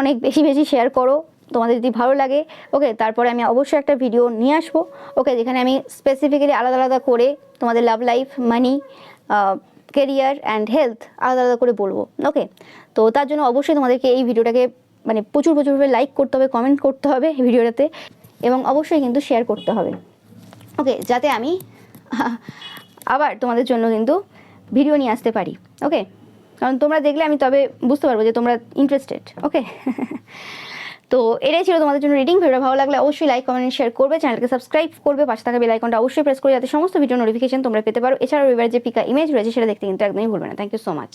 অনেক বেশি বেশি শেয়ার করো, তোমাদের যদি ভালো লাগে, ওকে, তারপরে আমি অবশ্যই একটা ভিডিও নিয়ে আসবো, ওকে, যেখানে আমি স্পেসিফিক্যালি আলাদা আলাদা করে তোমাদের love life, money, career and health আলাদা আলাদা করে বলবো, ওকে। তো তার জন্য অবশ্যই তোমাদেরকে এই ভিডিওটাকে মানে প্রচুরভাবে লাইক করতে হবে, কমেন্ট করতে হবে এই ভিডিওটাতে, এবং অবশ্যই কিন্তু শেয়ার করতে হবে, ওকে, যাতে আমি আবার তোমাদের জন্য কিন্তু ভিডিও নিয়ে আসতে পারি, ওকে। কারণ তোমরা দেখলে আমি তবে বুঝতে পারবো যে তোমরা ইন্টারেস্টেড, ওকে। তো এটাই ছিল তোমাদের জন্য রিডিং। ভিডিওটা ভালো লাগলে অবশ্যই লাইক, কমেন্ট, শেয়ার করবে, চ্যানেলকে সাবস্ক্রাইব করবে, পাশে থাকা বেল আইকনটা অবশ্যই প্রেস করে যাতে সমস্ত ভিডিও নোটিফিকেশন তোমরা পেতে পারো। এছাড়াও রবিবার যে পিকা ইমেজ রয়েছে সেটা দেখতে কিন্তু একদমই ভুলবে না। Thank you so much.